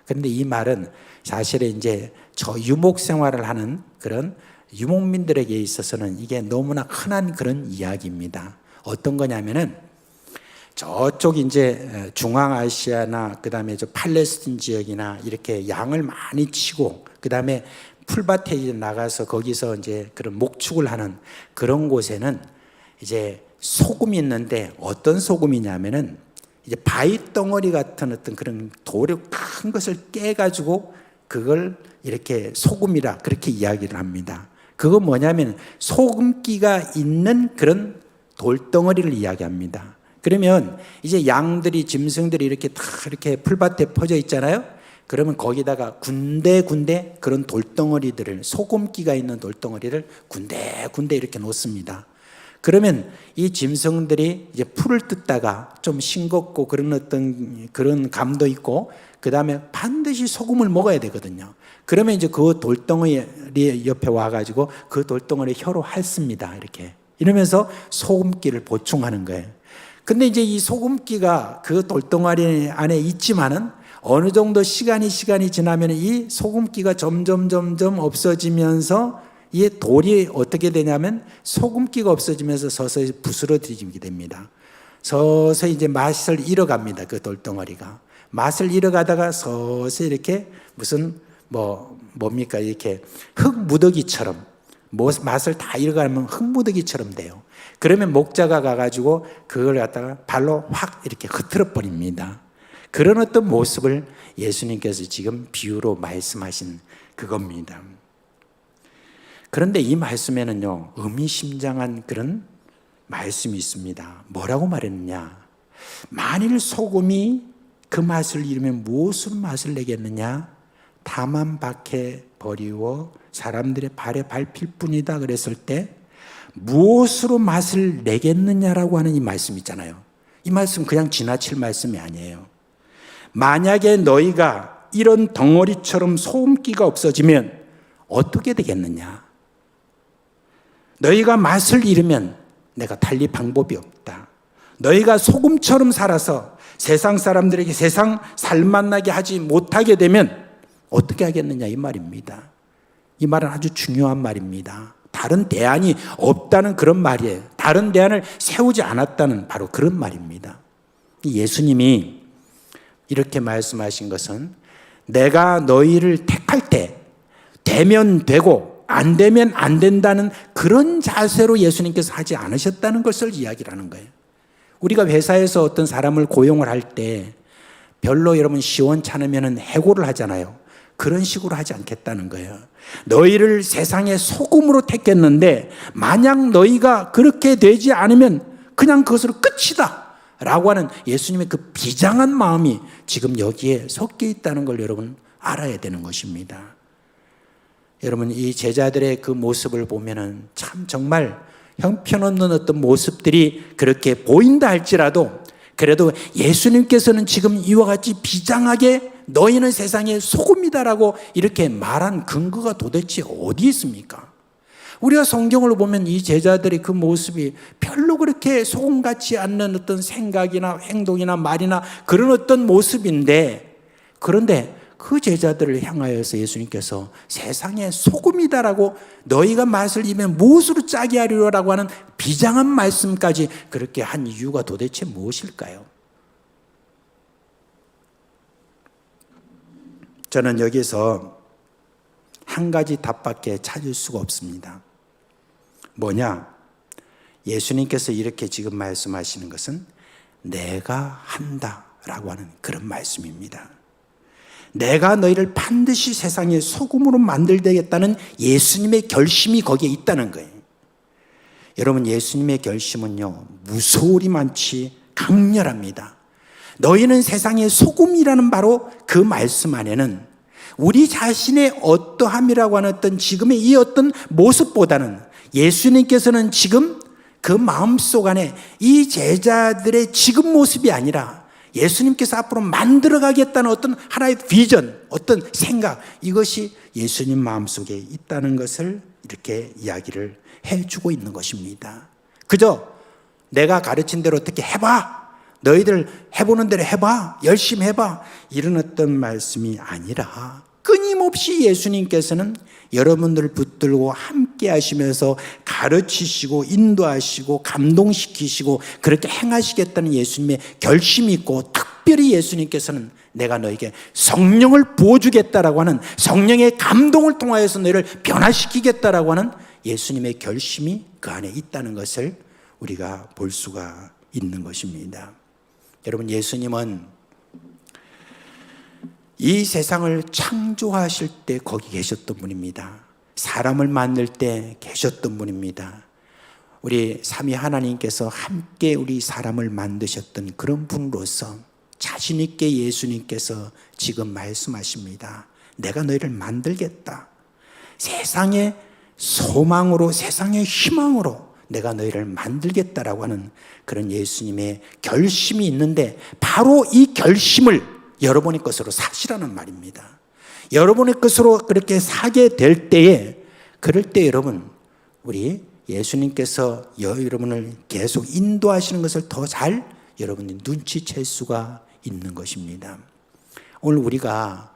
그런데 이 말은 사실은 이제 저 유목 생활을 하는 그런 유목민들에게 있어서는 이게 너무나 흔한 그런 이야기입니다. 어떤 거냐면은 저쪽 이제 중앙아시아나 그다음에 저 팔레스틴 지역이나 이렇게 양을 많이 치고 그다음에 풀밭에 이제 나가서 거기서 이제 그런 목축을 하는 그런 곳에는 이제 소금이 있는데 어떤 소금이냐면은 이제 바위 덩어리 같은 어떤 그런 돌을 큰 것을 깨가지고 그걸 이렇게 소금이라 그렇게 이야기를 합니다. 그거 뭐냐면 소금기가 있는 그런 돌덩어리를 이야기합니다. 그러면 이제 양들이 짐승들이 이렇게 다 이렇게 풀밭에 퍼져 있잖아요. 그러면 거기다가 군데군데 그런 돌덩어리들을 소금기가 있는 돌덩어리를 군데군데 이렇게 놓습니다. 그러면 이 짐승들이 이제 풀을 뜯다가 좀 싱겁고 그런 어떤 그런 감도 있고 그 다음에 반드시 소금을 먹어야 되거든요. 그러면 이제 그 돌덩어리 옆에 와가지고 그 돌덩어리 혀로 핥습니다. 이렇게 이러면서 소금기를 보충하는 거예요. 근데 이제 이 소금기가 그 돌덩어리 안에 있지만은 어느 정도 시간이 지나면 이 소금기가 점점 없어지면서 이 돌이 어떻게 되냐면 소금기가 없어지면서 서서히 부스러지게 됩니다. 서서히 이제 맛을 잃어갑니다. 그 돌덩어리가. 맛을 잃어가다가 서서히 이렇게 무슨 뭡니까 이렇게 흙무더기처럼 맛을 다 잃어가면 흙무더기처럼 돼요. 그러면 목자가 가가지고 그걸 갖다가 발로 확 이렇게 흐트러 버립니다. 그런 어떤 모습을 예수님께서 지금 비유로 말씀하신 그겁니다. 그런데 이 말씀에는요, 의미심장한 그런 말씀이 있습니다. 뭐라고 말했느냐? 만일 소금이 그 맛을 잃으면 무엇으로 맛을 내겠느냐? 다만 밖에 버리워 사람들의 발에 밟힐 뿐이다 그랬을 때 무엇으로 맛을 내겠느냐라고 하는 이 말씀 있잖아요. 이 말씀 그냥 지나칠 말씀이 아니에요. 만약에 너희가 이런 덩어리처럼 소금기가 없어지면 어떻게 되겠느냐? 너희가 맛을 잃으면 내가 달리 방법이 없다. 너희가 소금처럼 살아서 세상 사람들에게 세상 살맛나게 하지 못하게 되면 어떻게 하겠느냐 이 말입니다. 이 말은 아주 중요한 말입니다. 다른 대안이 없다는 그런 말이에요. 다른 대안을 세우지 않았다는 바로 그런 말입니다. 예수님이 이렇게 말씀하신 것은 내가 너희를 택할 때 되면 되고 안 되면 안 된다는 그런 자세로 예수님께서 하지 않으셨다는 것을 이야기를 하는 거예요. 우리가 회사에서 어떤 사람을 고용을 할 때 별로 여러분 시원찮으면 해고를 하잖아요. 그런 식으로 하지 않겠다는 거예요. 너희를 세상의 소금으로 택했는데 만약 너희가 그렇게 되지 않으면 그냥 그것으로 끝이다 라고 하는 예수님의 그 비장한 마음이 지금 여기에 섞여 있다는 걸 여러분 알아야 되는 것입니다. 여러분 이 제자들의 그 모습을 보면은 참 정말 형편없는 어떤 모습들이 그렇게 보인다 할지라도 그래도 예수님께서는 지금 이와 같이 비장하게 너희는 세상의 소금이다라고 이렇게 말한 근거가 도대체 어디 있습니까? 우리가 성경을 보면 이 제자들의 그 모습이 별로 그렇게 소금 같지 않는 어떤 생각이나 행동이나 말이나 그런 어떤 모습인데, 그런데 그 제자들을 향하여서 예수님께서 세상의 소금이다라고 너희가 맛을 입으면 무엇으로 짜게 하리로라고 하는 비장한 말씀까지 그렇게 한 이유가 도대체 무엇일까요? 저는 여기서 한 가지 답밖에 찾을 수가 없습니다. 뭐냐? 예수님께서 이렇게 지금 말씀하시는 것은 내가 한다라고 하는 그런 말씀입니다. 내가 너희를 반드시 세상의 소금으로 만들되겠다는 예수님의 결심이 거기에 있다는 거예요. 여러분, 예수님의 결심은요, 무서울이만치 강렬합니다. 너희는 세상의 소금이라는 바로 그 말씀 안에는 우리 자신의 어떠함이라고 하는 어떤 지금의 이 어떤 모습보다는 예수님께서는 지금 그 마음속 안에 이 제자들의 지금 모습이 아니라 예수님께서 앞으로 만들어가겠다는 어떤 하나의 비전, 어떤 생각, 이것이 예수님 마음속에 있다는 것을 이렇게 이야기를 해주고 있는 것입니다. 그저 내가 가르친 대로 어떻게 해봐, 너희들 해보는 대로 해봐, 열심히 해봐, 이런 어떤 말씀이 아니라 끊임없이 예수님께서는 여러분들을 붙들고 함께 하시면서 가르치시고 인도하시고 감동시키시고 그렇게 행하시겠다는 예수님의 결심이 있고, 특별히 예수님께서는 내가 너에게 성령을 부어주겠다라고 하는 성령의 감동을 통하여서 너희를 변화시키겠다라고 하는 예수님의 결심이 그 안에 있다는 것을 우리가 볼 수가 있는 것입니다. 여러분, 예수님은 이 세상을 창조하실 때 거기 계셨던 분입니다. 사람을 만들 때 계셨던 분입니다. 우리 삼위 하나님께서 함께 우리 사람을 만드셨던 그런 분으로서 자신 있게 예수님께서 지금 말씀하십니다. 내가 너희를 만들겠다. 세상의 소망으로, 세상의 희망으로 내가 너희를 만들겠다라고 하는 그런 예수님의 결심이 있는데, 바로 이 결심을 여러분의 것으로 사시라는 말입니다. 여러분의 것으로 그렇게 사게 될 때에, 그럴 때 여러분, 우리 예수님께서 여러분을 계속 인도하시는 것을 더 잘 여러분이 눈치챌 수가 있는 것입니다. 오늘 우리가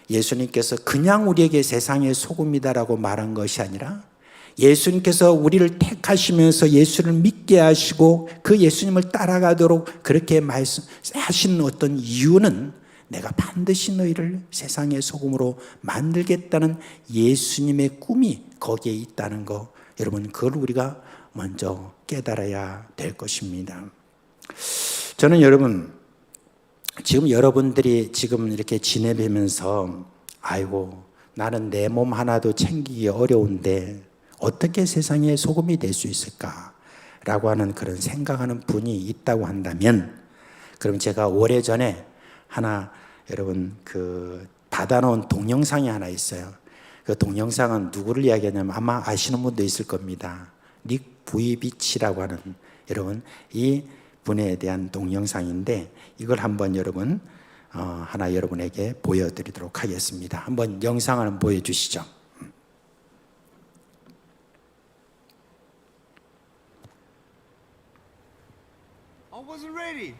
예수님께서 그냥 우리에게 세상의 소금이다라고 말한 것이 아니라 예수님께서 우리를 택하시면서 예수를 믿게 하시고 그 예수님을 따라가도록 그렇게 말씀하신 어떤 이유는 내가 반드시 너희를 세상의 소금으로 만들겠다는 예수님의 꿈이 거기에 있다는 거, 여러분, 그걸 우리가 먼저 깨달아야 될 것입니다. 저는 여러분, 지금 여러분들이 지금 이렇게 지내면서 아이고 나는 내 몸 하나도 챙기기 어려운데 어떻게 세상에 소금이 될 수 있을까라고 하는 그런 생각하는 분이 있다고 한다면, 그럼 제가 오래전에 하나 여러분 그 받아놓은 동영상이 하나 있어요. 그 동영상은 누구를 이야기하냐면 아마 아시는 분도 있을 겁니다. 닉 부이비치라고 하는 여러분 이 분에 대한 동영상인데, 이걸 한번 여러분 하나 여러분에게 보여드리도록 하겠습니다. 한번 영상을 한번 보여주시죠. I wasn't ready.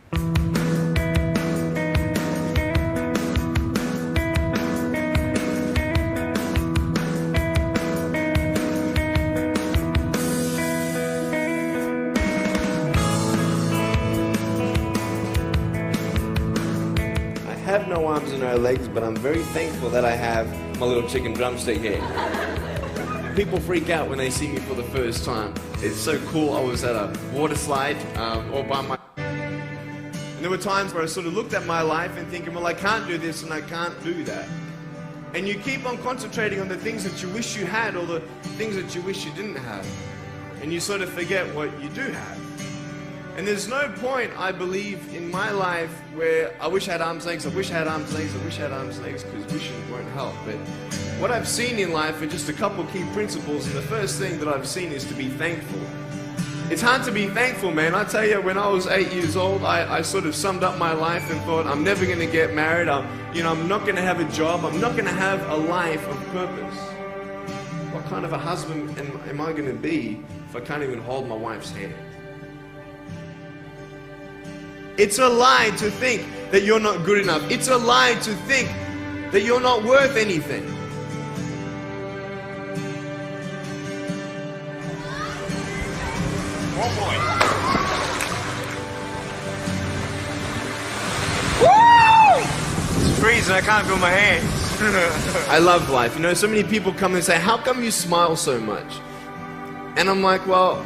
I have no arms and no legs, but I'm very thankful that I have my little chicken drumstick here. People freak out when they see me for the first time. It's so cool. I was at a water slide all by my... And there were times where I sort of looked at my life and thinking, well, I can't do this and I can't do that. And you keep on concentrating on the things that you wish you had or the things that you wish you didn't have. And you sort of forget what you do have. And there's no point, I believe, in my life where I wish I had arms and legs, I wish I had arms and legs, I wish I had arms and legs, because wishing won't help. But what I've seen in life are just a couple key principles, and the first thing that I've seen is to be thankful. It's hard to be thankful, man. I tell you, when I was 8 years old, I sort of summed up my life and thought, I'm never going to get married. I'm not going to have a job. I'm not going to have a life of purpose. What kind of a husband am I going to be if I can't even hold my wife's hand? It's a lie to think that you're not good enough. It's a lie to think that you're not worth anything. Oh boy. Woo! It's freezing. I can't feel my hands. I love life. You know, so many people come and say, how come you smile so much? And I'm like, well,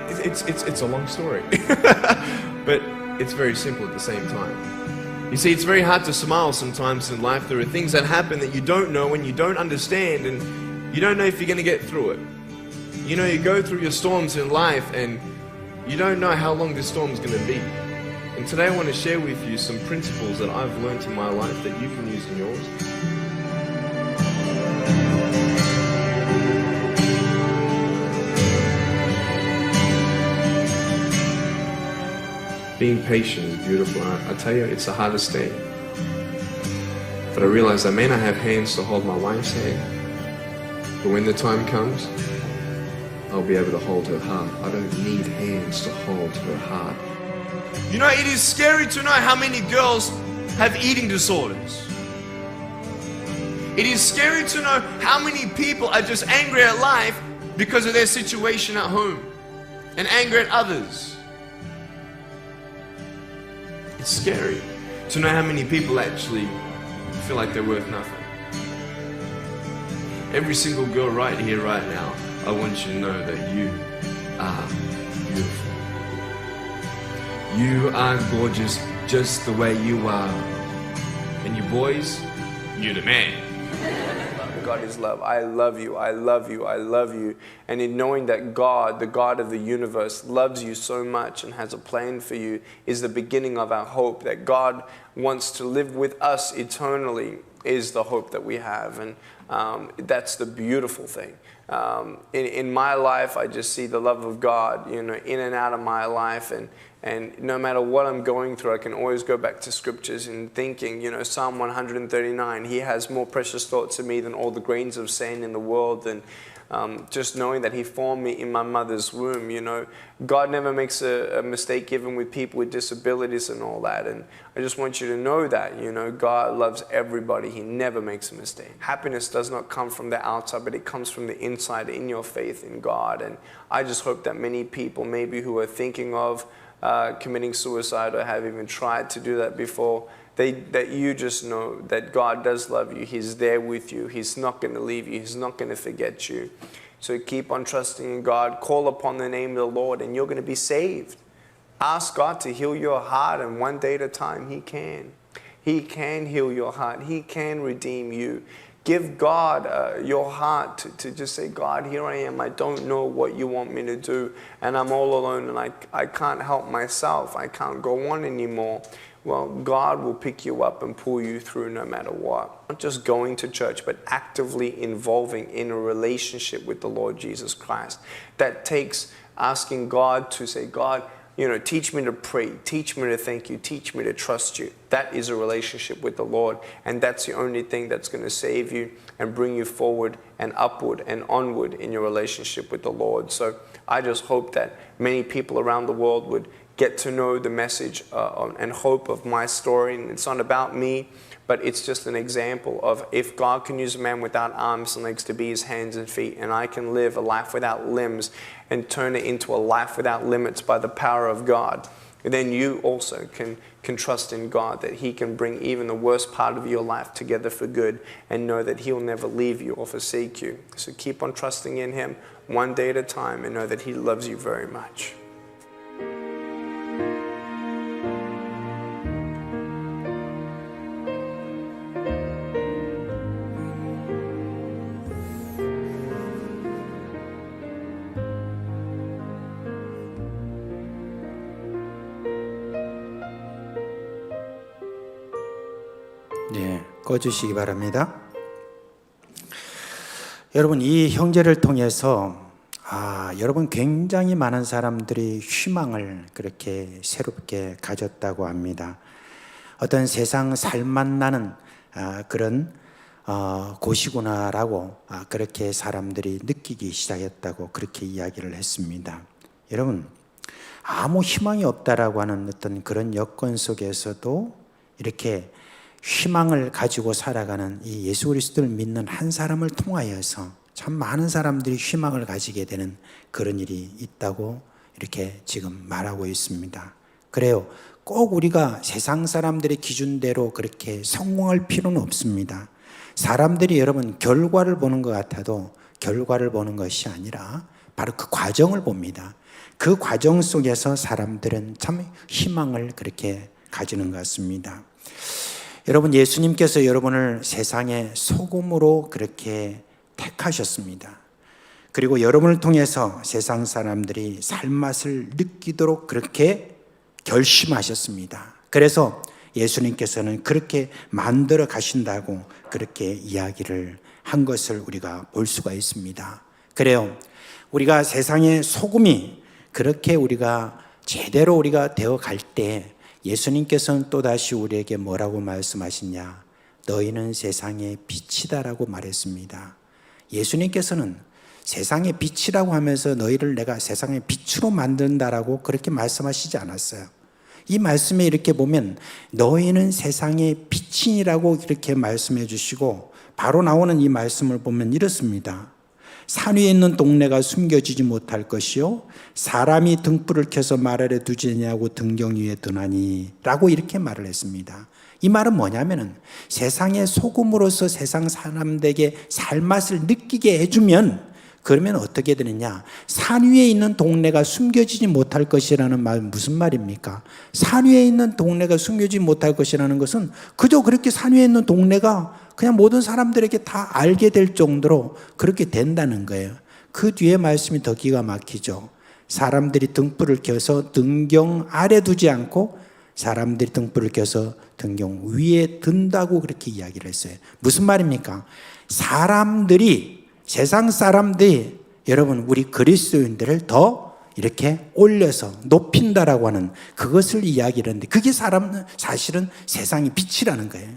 it's a long story. But it's very simple at the same time. You see, it's very hard to smile sometimes in life. There are things that happen that you don't know and you don't understand, and you don't know if you're going to get through it. You know, you go through your storms in life and you don't know how long this storm is going to be. And today I want to share with you some principles that I've learned in my life that you can use in yours. Being patient is beautiful. I tell you, it's the hardest thing. But I realize I may not have hands to hold my wife's hand, but when the time comes, I'll be able to hold her heart. I don't need hands to hold her heart. You know, it is scary to know how many girls have eating disorders. It is scary to know how many people are just angry at life because of their situation at home and angry at others. It's scary to know how many people actually feel like they're worth nothing. Every single girl right here, right now, I want you to know that you are beautiful. You are gorgeous just the way you are. And you boys, you're the man. God is love. I love you. I love you. I love you. And in knowing that God, the God of the universe, loves you so much and has a plan for you is the beginning of our hope. That God wants to live with us eternally is the hope that we have. And that's the beautiful thing. In my life, I just see the love of God, you know, in and out of my life. And no matter what I'm going through, I can always go back to scriptures and thinking, you know, Psalm 139, He has more precious thoughts of me than all the grains of sand in the world. And just knowing that He formed me in my mother's womb, you know, God never makes a mistake even with people with disabilities and all that. And I just want you to know that, you know, God loves everybody. He never makes a mistake. Happiness does not come from the outside, but it comes from the inside in your faith in God. And I just hope that many people maybe who are thinking of committing suicide or have even tried to do that before, that you just know that God does love you. He's there with you. He's not going to leave you. He's not going to forget you. So keep on trusting in God. Call upon the name of the Lord and you're going to be saved. Ask God to heal your heart, and one day at a time He can. He can heal your heart. He can redeem you. Give God your heart to just say, God, here I am. I don't know what you want me to do. And I'm all alone and I can't help myself. I can't go on anymore. Well, God will pick you up and pull you through no matter what. Not just going to church, but actively involving in a relationship with the Lord Jesus Christ. That takes asking God to say, God, you know, teach me to pray, teach me to thank you, teach me to trust you. That is a relationship with the Lord, and that's the only thing that's going to save you and bring you forward and upward and onward in your relationship with the Lord. So I just hope that many people around the world would get to know the message and hope of my story. And it's not about me, but it's just an example of if God can use a man without arms and legs to be His hands and feet, and I can live a life without limbs and turn it into a life without limits by the power of God, then you also can trust in God that He can bring even the worst part of your life together for good, and know that He'll never leave you or forsake you. So keep on trusting in Him one day at a time and know that He loves you very much. 네, 꺼주시기 바랍니다. 여러분, 이 형제를 통해서 여러분 굉장히 많은 사람들이 희망을 그렇게 새롭게 가졌다고 합니다. 어떤 세상 살맛나는 그런 곳이구나라고 그렇게 사람들이 느끼기 시작했다고 그렇게 이야기를 했습니다. 여러분, 아무 희망이 없다라고 하는 어떤 그런 여건 속에서도 이렇게 희망을 가지고 살아가는 이 예수 그리스도를 믿는 한 사람을 통하여서 참 많은 사람들이 희망을 가지게 되는 그런 일이 있다고 이렇게 지금 말하고 있습니다. 그래요. 꼭 우리가 세상 사람들의 기준대로 그렇게 성공할 필요는 없습니다. 사람들이 여러분 결과를 보는 것 같아도 결과를 보는 것이 아니라 바로 그 과정을 봅니다. 그 과정 속에서 사람들은 참 희망을 그렇게 가지는 것 같습니다. 여러분, 예수님께서 여러분을 세상의 소금으로 그렇게 택하셨습니다. 그리고 여러분을 통해서 세상 사람들이 살맛을 느끼도록 그렇게 결심하셨습니다. 그래서 예수님께서는 그렇게 만들어 가신다고 그렇게 이야기를 한 것을 우리가 볼 수가 있습니다. 그래요. 우리가 세상의 소금이 그렇게 우리가 제대로 우리가 되어 갈 때 예수님께서는 또다시 우리에게 뭐라고 말씀하시냐? 너희는 세상의 빛이다라고 말했습니다. 예수님께서는 세상의 빛이라고 하면서 너희를 내가 세상의 빛으로 만든다라고 그렇게 말씀하시지 않았어요. 이 말씀에 이렇게 보면 너희는 세상의 빛이라고 이렇게 말씀해 주시고 바로 나오는 이 말씀을 보면 이렇습니다. 산 위에 있는 동네가 숨겨지지 못할 것이요 사람이 등불을 켜서 말 아래 두지냐고 등경 위에 두나니 라고 이렇게 말을 했습니다. 이 말은 뭐냐면은 세상의 소금으로서 세상 사람들에게 살맛을 느끼게 해주면 그러면 어떻게 되느냐? 산 위에 있는 동네가 숨겨지지 못할 것이라는 말은 무슨 말입니까? 산 위에 있는 동네가 숨겨지지 못할 것이라는 것은 그저 그렇게 산 위에 있는 동네가 그냥 모든 사람들에게 다 알게 될 정도로 그렇게 된다는 거예요. 그 뒤에 말씀이 더 기가 막히죠. 사람들이 등불을 켜서 등경 아래 두지 않고 사람들이 등불을 켜서 등경 위에 든다고 그렇게 이야기를 했어요. 무슨 말입니까? 사람들이 세상 사람들이 여러분 우리 그리스도인들을 더 이렇게 올려서 높인다라고 하는 그것을 이야기를 하는데 그게 사실은 세상의 빛이라는 거예요.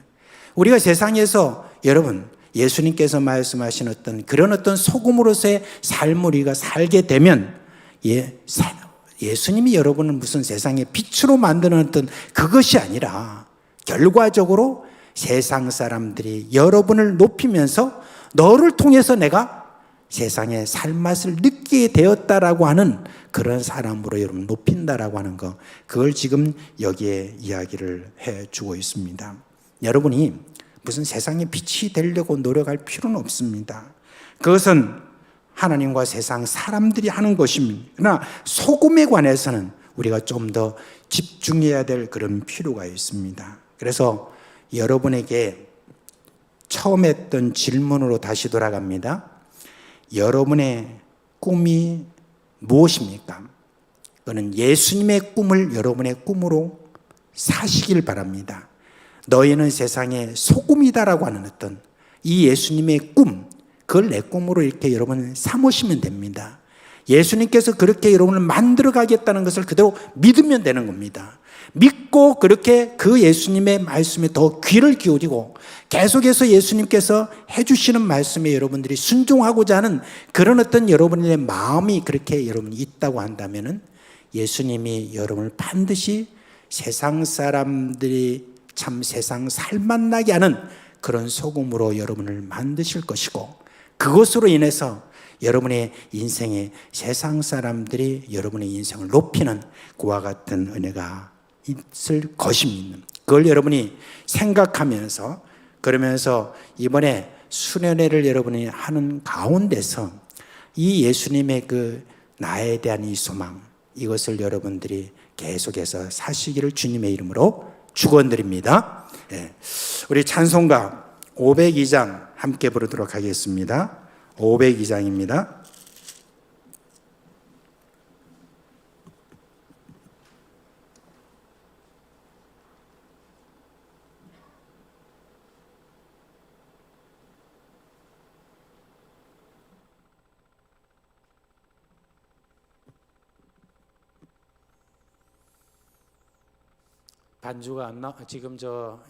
우리가 세상에서 여러분 예수님께서 말씀하신 그런 어떤 소금으로서의 삶을 우리가 살게 되면 예수님이 여러분을 무슨 세상의 빛으로 만드는 어떤 그것이 아니라 결과적으로 세상 사람들이 여러분을 높이면서 너를 통해서 내가 세상의 살맛을 느끼게 되었다라고 하는 그런 사람으로 여러분 높인다라고 하는 거, 그걸 지금 여기에 이야기를 해주고 있습니다. 여러분이 무슨 세상의 빛이 되려고 노력할 필요는 없습니다. 그것은 하나님과 세상 사람들이 하는 것입니다. 그러나 소금에 관해서는 우리가 좀 더 집중해야 될 그런 필요가 있습니다. 그래서 여러분에게 처음 했던 질문으로 다시 돌아갑니다. 여러분의 꿈이 무엇입니까? 그는 예수님의 꿈을 여러분의 꿈으로 사시길 바랍니다. 너희는 세상의 소금이다라고 하는 어떤 이 예수님의 꿈, 그걸 내 꿈으로 이렇게 여러분 삼으시면 됩니다. 예수님께서 그렇게 여러분을 만들어 가겠다는 것을 그대로 믿으면 되는 겁니다. 믿고 그렇게 그 예수님의 말씀에 더 귀를 기울이고 계속해서 예수님께서 해주시는 말씀에 여러분들이 순종하고자 하는 그런 어떤 여러분의 마음이 그렇게 여러분이 있다고 한다면은 예수님이 여러분을 반드시 세상 사람들이 참 세상 살맛나게 하는 그런 소금으로 여러분을 만드실 것이고 그것으로 인해서 여러분의 인생에 세상 사람들이 여러분의 인생을 높이는 그와 같은 은혜가 있을 것입니다. 그걸 여러분이 생각하면서 그러면서 이번에 수련회를 여러분이 하는 가운데서 이 예수님의 그 나에 대한 이 소망 이것을 여러분들이 계속해서 사시기를 주님의 이름으로 축원드립니다. 우리 찬송가 502장 함께 부르도록 하겠습니다. 502장입니다. 반주가 안 나. 지금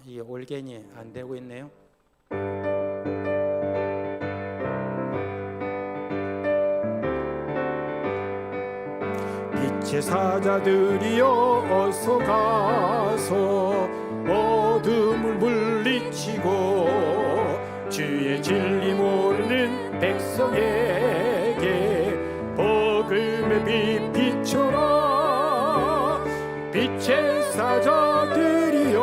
이 올갱이 안 되고 있네요. 빛의 사자들이여 어서 가서 어둠을 물리치고 주의 진리 모르는 백성에게 복음의 빛 비춰라. 빛의 사자들이여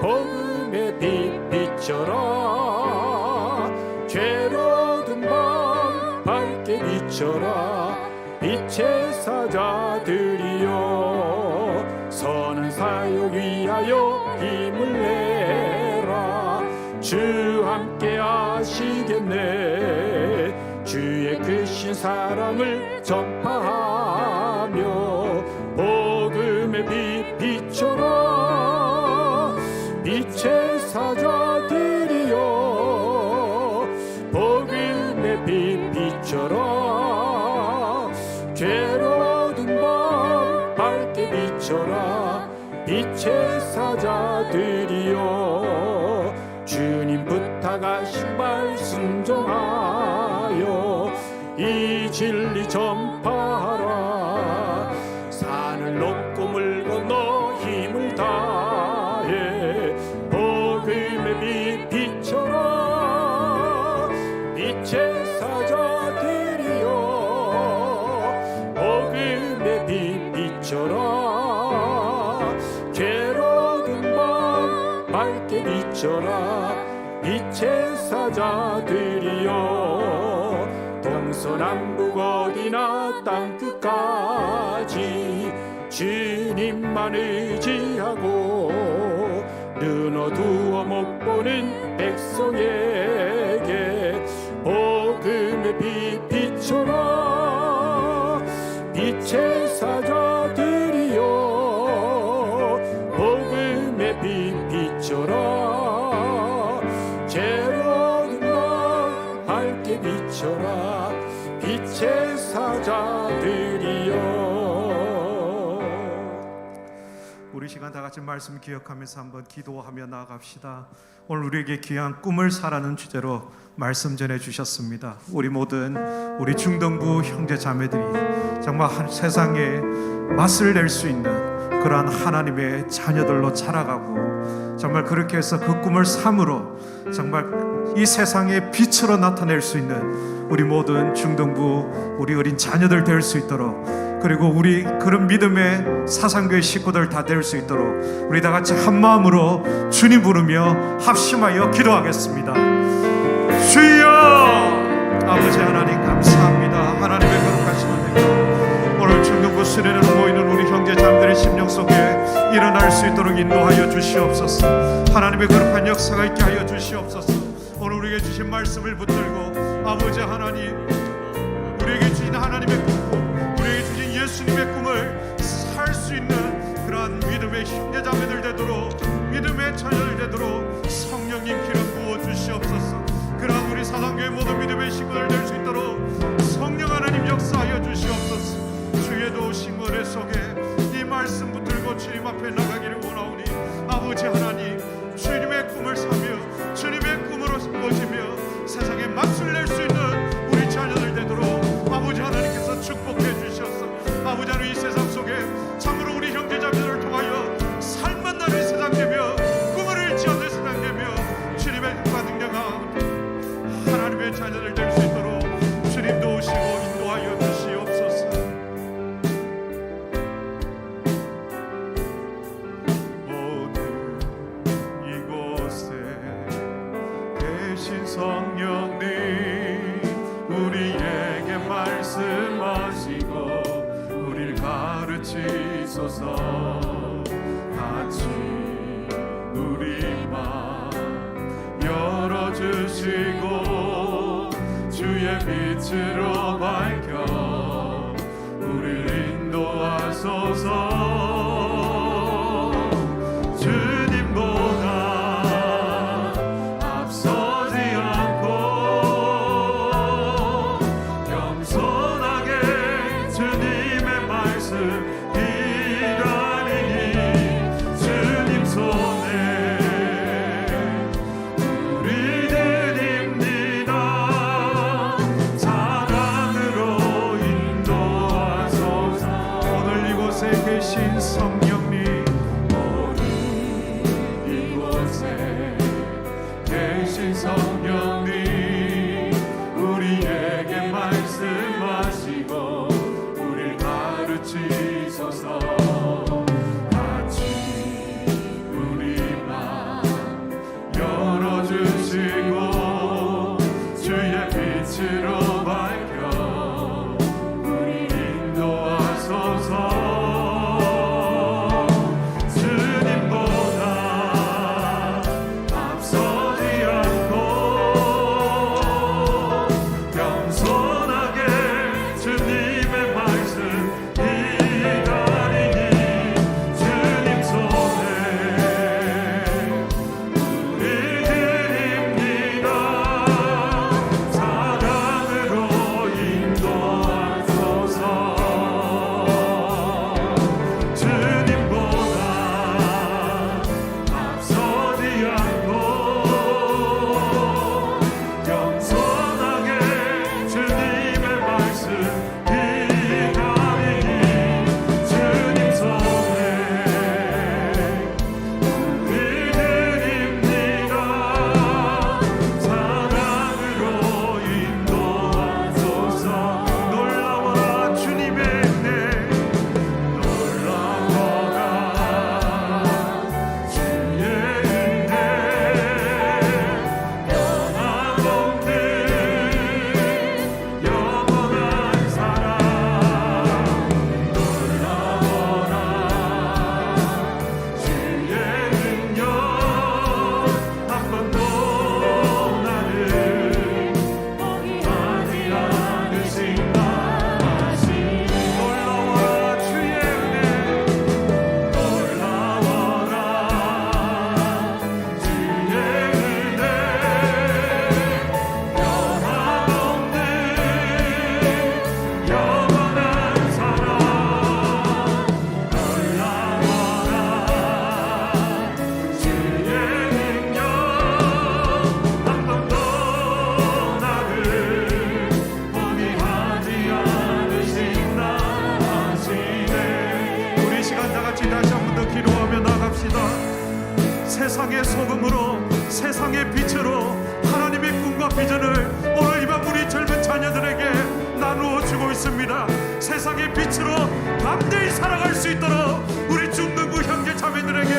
복음의 빛 비춰라. 죄로든 밤 밝게 비춰라. 빛의 사자들이여 선한 사역 위하여 힘을 내라. 주 함께 하시겠네. 주의 크신 사랑을 전파하며 복음의 빛 비춰라. 빛의 사자들이여 복음의 빛 비춰라. 죄로든 밤 밝게 비춰라. 빛의 사자들이여 주님 부탁하신 말 순종하여 이 진리 전파하라. 산을 넘고 물 건너 힘을 다해 복음의 빛 비춰라. 빛의 사자들이여 복음의 빛 비춰라. 죄로든 밤 밝게 비춰라. 빛의 사자들이여 동서남북 어디나 땅끝까지 주님만 의지하고 눈 어두워 못 보는 백성에게 복음의 빛 비춰라. 빛의 사자들이여 복음의 빛 비춰라. 죄로든 밤 밝게 비춰라. 빛의 사자들이여. 우리 시간 다 같이 말씀 기억하면서 한번 기도하며 나아갑시다. 오늘 우리에게 귀한 꿈을 사라는 주제로 말씀 전해 주셨습니다. 우리 모든 우리 중동부 형제 자매들이 정말 세상에 맛을 낼 수 있는 그러한 하나님의 자녀들로 자라가고 정말 그렇게 해서 그 꿈을 삶으로 정말 이 세상에 빛으로 나타낼 수 있는 우리 모든 중동부 우리 어린 자녀들 될 수 있도록, 그리고 우리 그런 믿음의 사상교회 식구들 다 될 수 있도록 우리 다 같이 한 마음으로 주님 부르며 합심하여 기도하겠습니다. 주여, 아버지 하나님 감사합니다. 하나님의 거룩하신 은혜가 오늘 중동부 수련회로 모이는 우리 형제 자매들의 심령 속에 일어날 수 있도록 인도하여 주시옵소서. 하나님의 거룩한 역사가 있게 하여 주시옵소서. 오늘 우리에게 주신 말씀을 붙들고 아버지 하나님, 우리에게 주신 하나님의 꿈, 우리에게 주신 예수님의 꿈을 살 수 있는 그러한 믿음의 형제자매들 되도록, 믿음의 자녀들 되도록 성령님 기름 부어 주시옵소서. 그러한 우리 사랑교회 모든 믿음의 식구들 될 수 있도록 성령 하나님 역사하여 주시옵소서. 주의 도우심 은혜 속에 이 말씀 붙들고 주님 앞에 나가기를 원하오니 아버지 하나님, 주님의 꿈을 사며 주님의 꿈으로 세워지며 세상에 맛을 낼 수 있는 우리 자녀들 되도록 아버지 하나님께서 축복해 주셔서 아버지 하나님, 이 세상 속에 참으로 우리 형제자매들을 통하여 삶만 나는 세상 되며 꿈을 잃지 않는 세상 되며 주님의 뜻과 능력한 하나님의 자녀들 될 수 있도록 주님 도우시고 인도하여 주시옵소서. 모든 이곳에 계신 성령님 우리에게 말씀하시고 우리를 가르치소서. 같이 우리 맘 열어주시고 주의 빛으로 밝혀 우리를 인도하소서. 주님보다 앞서지 않고 겸손하게 주님의 말씀 기다리니 세상의 빛으로 하나님의 꿈과 비전을 오늘 이 밤 우리 젊은 자녀들에게 나누어 주고 있습니다. 세상의 빛으로 담대히 살아갈 수 있도록 우리 중등부 형제 자매들에게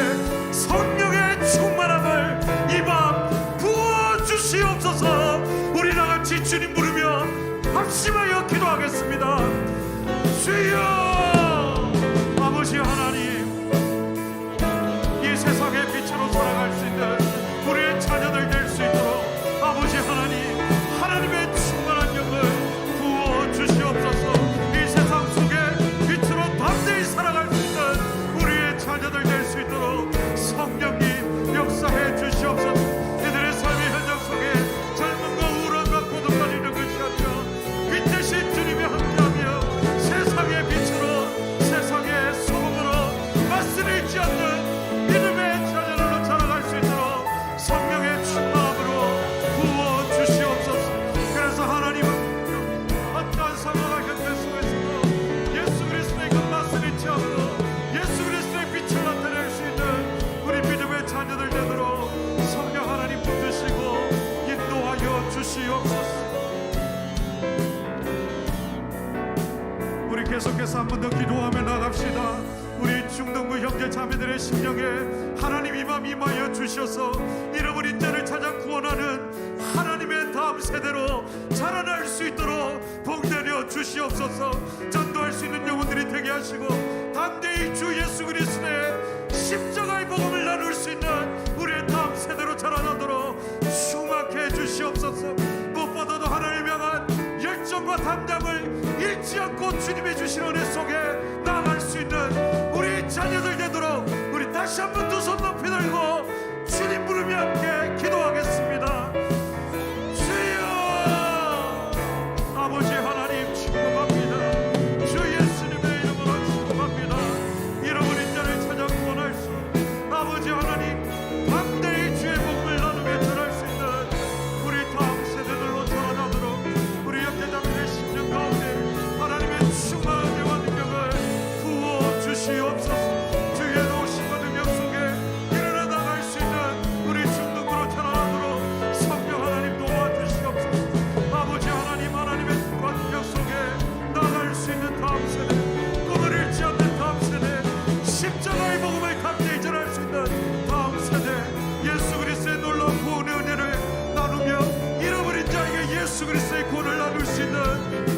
성령의 충만함을 이 밤 부어 주시옵소서. 우리 나같이 주님 부르며 합심하여 기도하겠습니다. 주여, 아버지 하나님, 이 세상의 빛으로 살아갈 수 있는 우리의 자녀들 될 수 있도록 아버지 하나님, 하나님의 충만한 영을 부어 주시옵소서. 이 세상 속에 빛으로 담대히 살아갈 수 있는 우리의 자녀들 될 수 있도록 성령님 역사해 주시옵소서. 이들의 삶의 현장 속에 젊음과 우울함과 고독만 있는 것이 아니라 빛 대신 주님이 함께하며 세상의 빛으로 세상의 소금으로 맛을 잃지 않는 믿음의 자녀들로 자라갈 수 있도록 성령의 충만함으로 부어 주시옵소서. 그래서 하나님은 어떠한 상황과 현재 속에서도 예수 그리스도의 그 맛을 잃지 않고 예수 그리스도의 빛을 나타낼 수 있는 우리 믿음의 자녀들 되도록 성령 하나님 붙드시고 인도하여 주시옵소서. 우리 계속해서 한 번 더 기도하며 나갑시다. 우리 중등부 형제 자매들의 심령에 하나님 이맘 임하여 주셔서 잃어버린 자를 찾아 구원하는 하나님의 다음 세대로 자라날 수 있도록 복내려 주시옵소서. 전도할 수 있는 영혼들이 되게 하시고 담대히 주 예수 그리스도의 십자가의 복음을 나눌 수 있는 우리의 다음 세대로 자라나도록 충만케 해주시옵소서. 무엇보다도 하나님을 향한 열정과 담담을 잃지 않고 주님이 주신 은혜 속에 나아갈 수 있는 우리 자녀들 되도록 우리 다시 한번 두 손 높이 들고 주님 부르며 함께 기도하겠습니다. 주여, 아버지 하나님 축복합니다. 주 예수님의 이름으로 축복합니다. 잃어버린 자를 찾아 구원할 수, 아버지 하나님 담대히 주의 복음을 나누며 전할 수 있는 우리 다음 세대들로 자라나도록 우리 형제자매의 심령 가운데 하나님의 충만한 영과 능력을 부어 주시옵소서. 주의 노심과 능력 속에 일어나 나갈 수 있는 우리 중등부로 자라나도록 성령 하나님 도와주시옵소서. 아버지 하나님, 하나님의 뜻과 능력 속에 나갈 수 있는 다음 세대, 꿈을 잃지 않는 다음 세대, 십자가의 복음을 담대히 전할 수 있는 다음 세대, 예수 그리스도의 놀라운 구원의 은혜를 나누며 잃어버린 자에게 예수 그리스도의 구원을 나눌 수 있는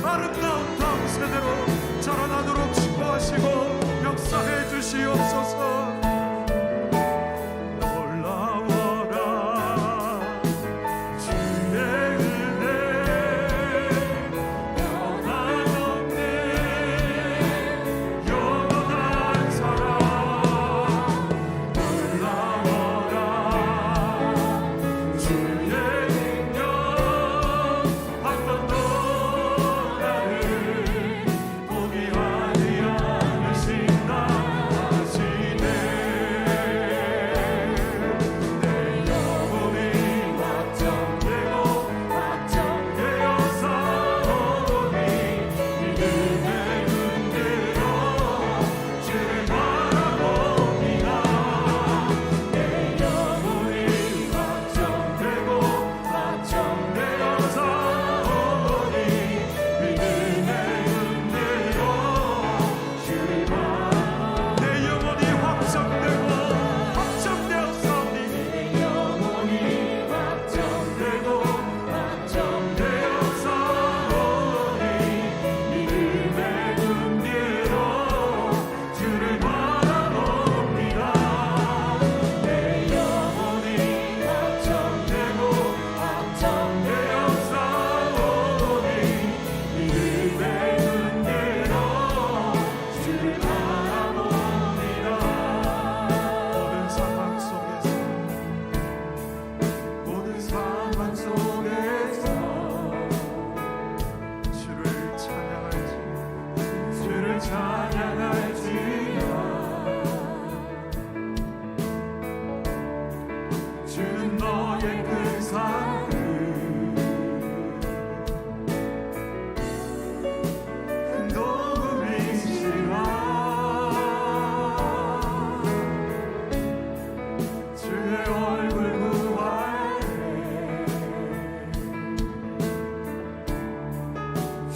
아름다운 다음 세대로 자라나도록 축복하시고 역사해 주시옵소서. 놀라워라 주의 은혜 변함없네 영원한 사랑. 놀라워라 주의 능력 한 번도 나를 포기하지 않으신다.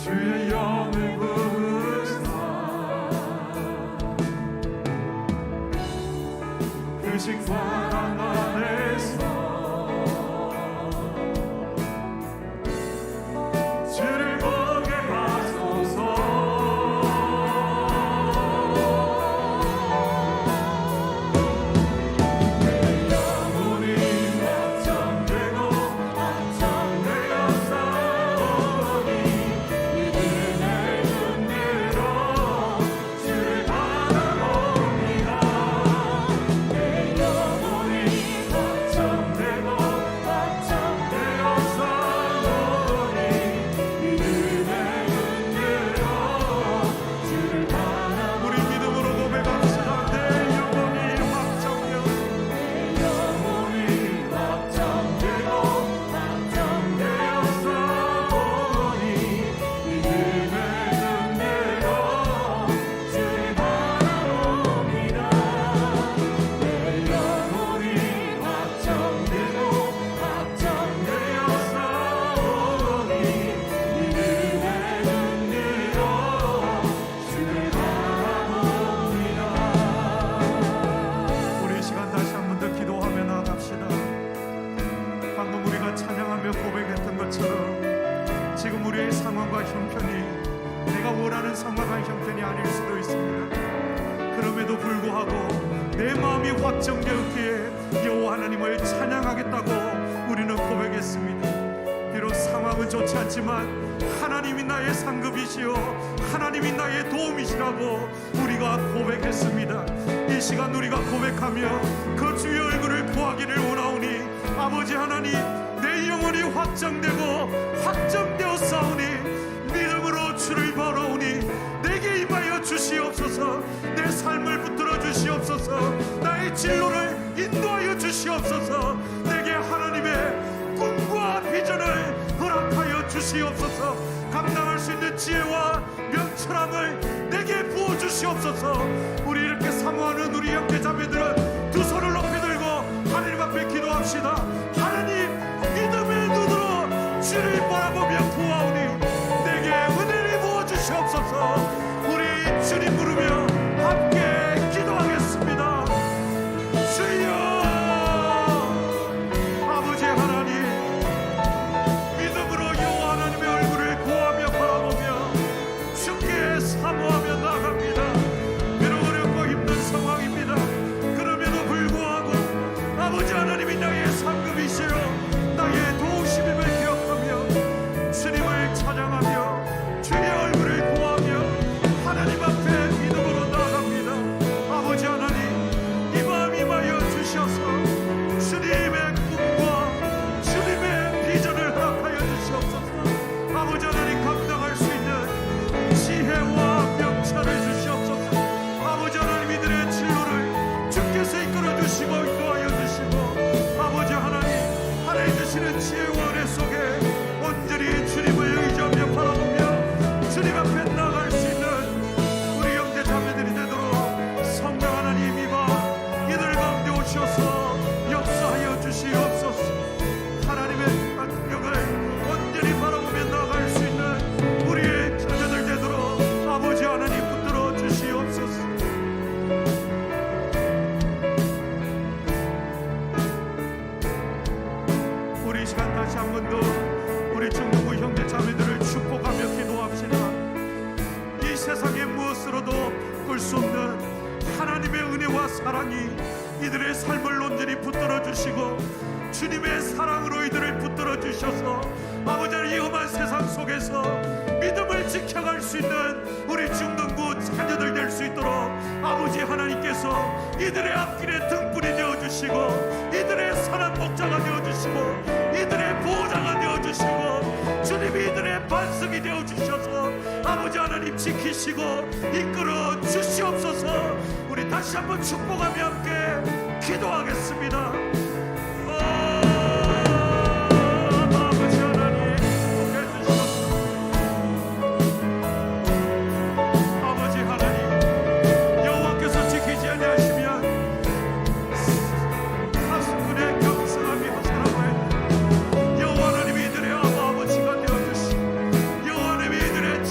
주의 영을 부으사 그 식사랑 안에서 주를 보게 하소서. 내 영혼이 확정되고 확정되어 싸우니 이제 내 눈으로 주를 바라봅니다. 내 영혼이 확정되고 확정되어 싸우니 이제 내 눈으로 주를 바라봅니다. 우리 믿음으로 고백합시다. 내 영혼이 확정되어 내 영혼이 확정되고 확정되어 싸우니 이제 내 눈으로 주를 바라봅니다. 내 영혼이 확정되고 확정되어 싸우니 이제 내 눈으로 주를 바라봅니다. 우리 이 시간 다시 한 번 더 기도하며 나아갑시다. 방금 우리가 찬양하며 고백했던 것처럼 지금 우리의 상황과 형편이 내가 원하는 상황과 형편이 아닐 수도 있습니다. 그럼에도 불구하고 내 마음이 확정되었기에 여호와 하나님을 찬양하겠다고 우리는 고백했습니다. 비록 상황은 좋지 않지만 하나님이 나의 상급이시요 하나님이 나의 도움이시라고 우리가 고백했습니다. 이 시간 우리가 고백하며 그 주의 얼굴을 구하기를 원하오니 아버지 하나님, 내 영혼이 확정되고 확정되어 싸우니 믿음으로 주를 바라오니 내게 임하여 주시옵소서. 내 삶을 붙들어 주시옵소서. 나의 진로를 인도하여 주시옵소서. 내게 하나님의 꿈과 비전을 허락하여 주시옵소서. 감당할 수 있는 지혜와 명철함을 내게 부어 주시옵소서. 우리 이렇게 사모하는 우리 형제자매들은 두 손을 높이 들고 하나님 앞에 기도합시다. 하나님, 믿음의 눈으로 주를 바라보며 구하오니 내게 은혜를 부어 주시옵소서. 우리 주님 부르며 함께 기도하겠습니다. 주여, 아버지 하나님, 믿음으로 여호와 하나님의 얼굴을 구하며 바라보며 주께 사모하며 나아갑니다. 비록 어렵고 힘든 상황입니다. 그럼에도 불구하고 아버지 하나님이 나의 상급이시여 나의 도우심임을 기억하며 주님을 찬양하며 주의 얼굴을 구하며 하나님 앞에 믿음으로 나아갑니다. 아버지 하나님, 이 마음 임하여 주셔서 주님의 꿈과 주님의 비전을 허락하여 주시옵소서. 아버지 하나님, 감당할 수 있는 지혜와 명철을 주시옵소서. 아버지 하나님, 이들의 진로를 주께서 이끌어 주시고 인도하여 주시고 아버지 하나님, 하나님 주시는 지혜와 은혜 속에 온전히 주님을 의지하며 바라보며 주님 앞에 나아갈 수 있는 우리 형제 자매들이 되도록 성령 하나님 임하 이들 가운데 오셔서 역사하여 주시옵소서. 하나님의 능력을 온전히 바라보며 나아갈 수 있는 우리의 자녀들 되도록 아버지 하나님 붙들어 주시옵소서. 우리 이 시간 다시 한 번 더 우리 중동부 형제 자매들을 축복하며 기도합시다. 이 세상의 무엇으로도 볼 수 없는 하나님의 은혜와 사랑이 이들의 삶을 온전히 붙들어 주시고 주님의 사랑으로 이들을 붙들어 주셔서 아버지 하나님, 이 험한 세상 속에서 믿음을 지켜갈 수 있는 우리 중동부 자녀들 될 수 있도록 아버지 하나님께서 이들의 앞길에 등불이 되어주시고 이들의 선한 목자가 되어주시고 이들의 보호자가 되어주시고 주님이 이들의 반석이 되어주셔서 아버지 하나님 지키시고 이끌어 주시옵소서. 우리 다시 한번 축복하며 함께 기도하겠습니다. 아버지 하나님, 해주시옵소서. 아버지 하나님, 여호와께서 지키지 아니하시면 사슴꾼의 경성함이 허사라고 여호와 하나님이 이들의 아버지가 되어주시고 여호와 하나님이 이들의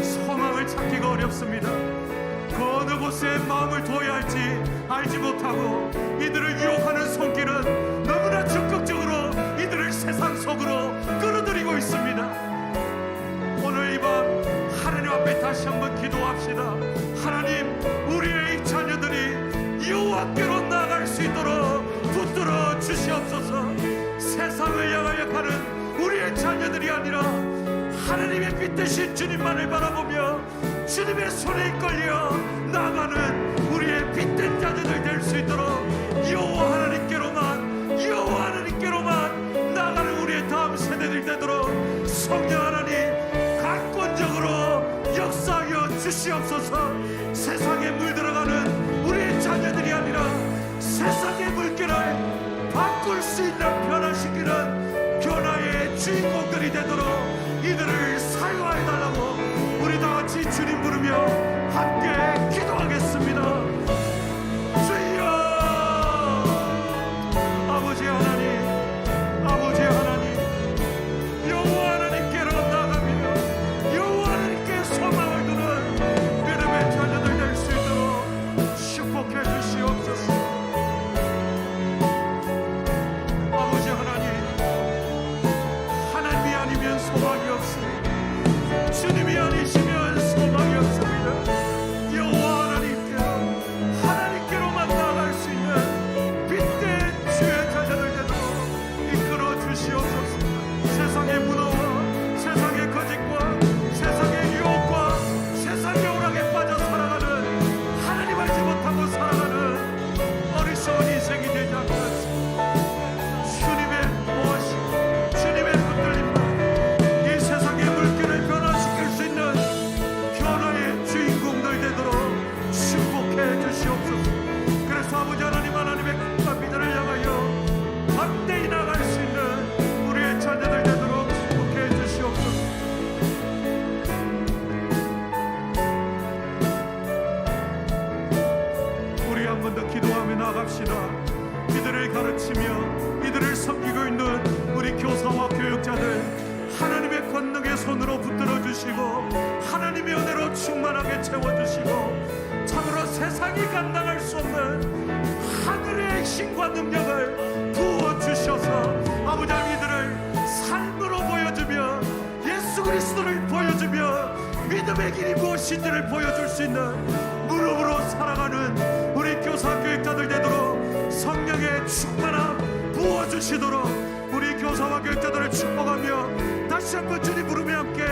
소망을 찾기가 어렵습니다. 그 어느 곳에 마음을 두어야 할지 알지 못하고 이들을 유혹하는 손길은 너무나 적극적으로 이들을 세상 속으로 끌어들이고 있습니다. 오늘 이 밤 하나님 앞에 다시 한번 기도합시다. 하나님, 우리의 이 자녀들이 여호와께로 나아갈 수 있도록 붙들어 주시옵소서. 세상을 향하여 가는 우리의 자녀들이 아니라 하나님의 빛 대신 주님만을 바라보며 주님의 손에 이끌려 나가는 우리의 빛된 자녀들 될 수 있도록 여호와 하나님께로만 나가는 우리의 다음 세대들 되도록 성령 하나님 강권적으로 역사하여 주시옵소서. 세상에 물들어가는 우리의 자녀들이 아니라 세상의 물결을 바꿀 수 있는 변화시키는 변화의 주인공들이 되도록 이들을 사용하여 달라고 우리 다 같이 주님 부르며 함께 기도하겠습니다. 주여, 아버지 하나님, 아버지 하나님, 여호와 하나님께로 나가며 여호와 하나님께 소망을 두는 믿음의 자녀들 될 수 있도록 축복해 주시옵소서. 아버지 하나님, 하나님이 아니면 소망이 없습니다. 주님이 아니시면 소망이 없습니다. 여호와 하나님께로만 나아갈 수 있는 빛된 주의 자녀들 되도록 이끌어 주시옵소서. 세상의 문화와 세상의 거짓과 세상의 유혹과 세상의 오락에 빠져 살아가는 하나님 알지 못하고 살아가는 어리석은 인생이 되지 않게 하시옵소서. 주님의 무엇이 주님의 흔들림과 이 세상의 물결을 변화시킬 수 있는 변화의 주인공들 되도록 축복해 주시옵소서. 그래서 아버지 하나님, 하나님의 국가 비전을 향하여 담대히 나갈 수 있는 우리의 자녀들 되도록 축복해 주시옵소서. 우리 한 번 더 기도하며 나갑시다. 이들을 가르치며 이들을 섬기고 있는 우리 교사와 교육자들 하나님의 권능의 손으로 붙들어 주시고 하나님의 은혜로 충만하게 채워주시고 참으로 세상이 감당할 수 없는 하늘의 힘과 능력을 부어주셔서 아버지 하나님, 이들을 삶으로 보여주며 예수 그리스도를 보여주며 믿음의 길이 무엇인지를 보여줄 수 있는 무릎으로 살아가는 우리 교사 교육자들 되도록 성령의 충만함 부어주시도록 우리 교사와 교육자들을 축복하며 다시 한번 주님 부르며 함께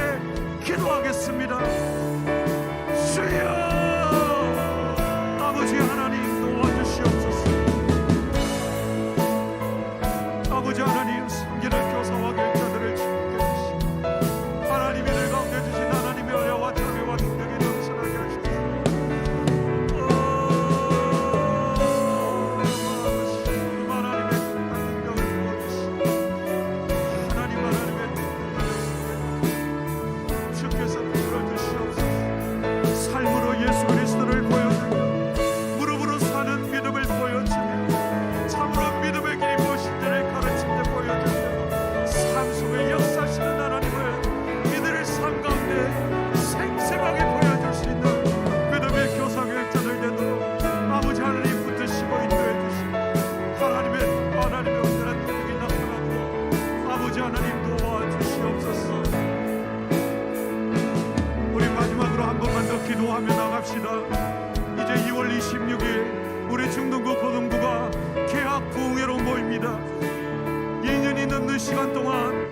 기도하겠습니다. 주여, 아버지 하나님 도와주시옵소서. 아버지 하나님, 섬기는 교사와 교육자들을 축복해 주시고 하나님이 늘 가운데 주신 하나님의 은혜와 자비와 능력이 넘쳐나게 하시옵소서. 삶으로 예수 그리스도를 보여주며 무릎으로 사는 믿음을 보여주며 참으로 믿음의 길이 무엇인지를 가르치며 보여주며 삶 속에 역사하시는 하나님을 이들의 삶 가운데 생생하게 보여줄 수 있는 믿음의 교사 교육자들 되도록 아버지 하나님 붙드시고 인도해 주시고 하나님의 온전한 능력이 나타나도록 아버지 하나님 도와주시옵소서. 우리 마지막으로 한 번만 더 기도하며 나갑시다. 이제 2월 26일 우리 중등부 고등부가 개학 부흥회로 모입니다. 2년이 넘는 시간 동안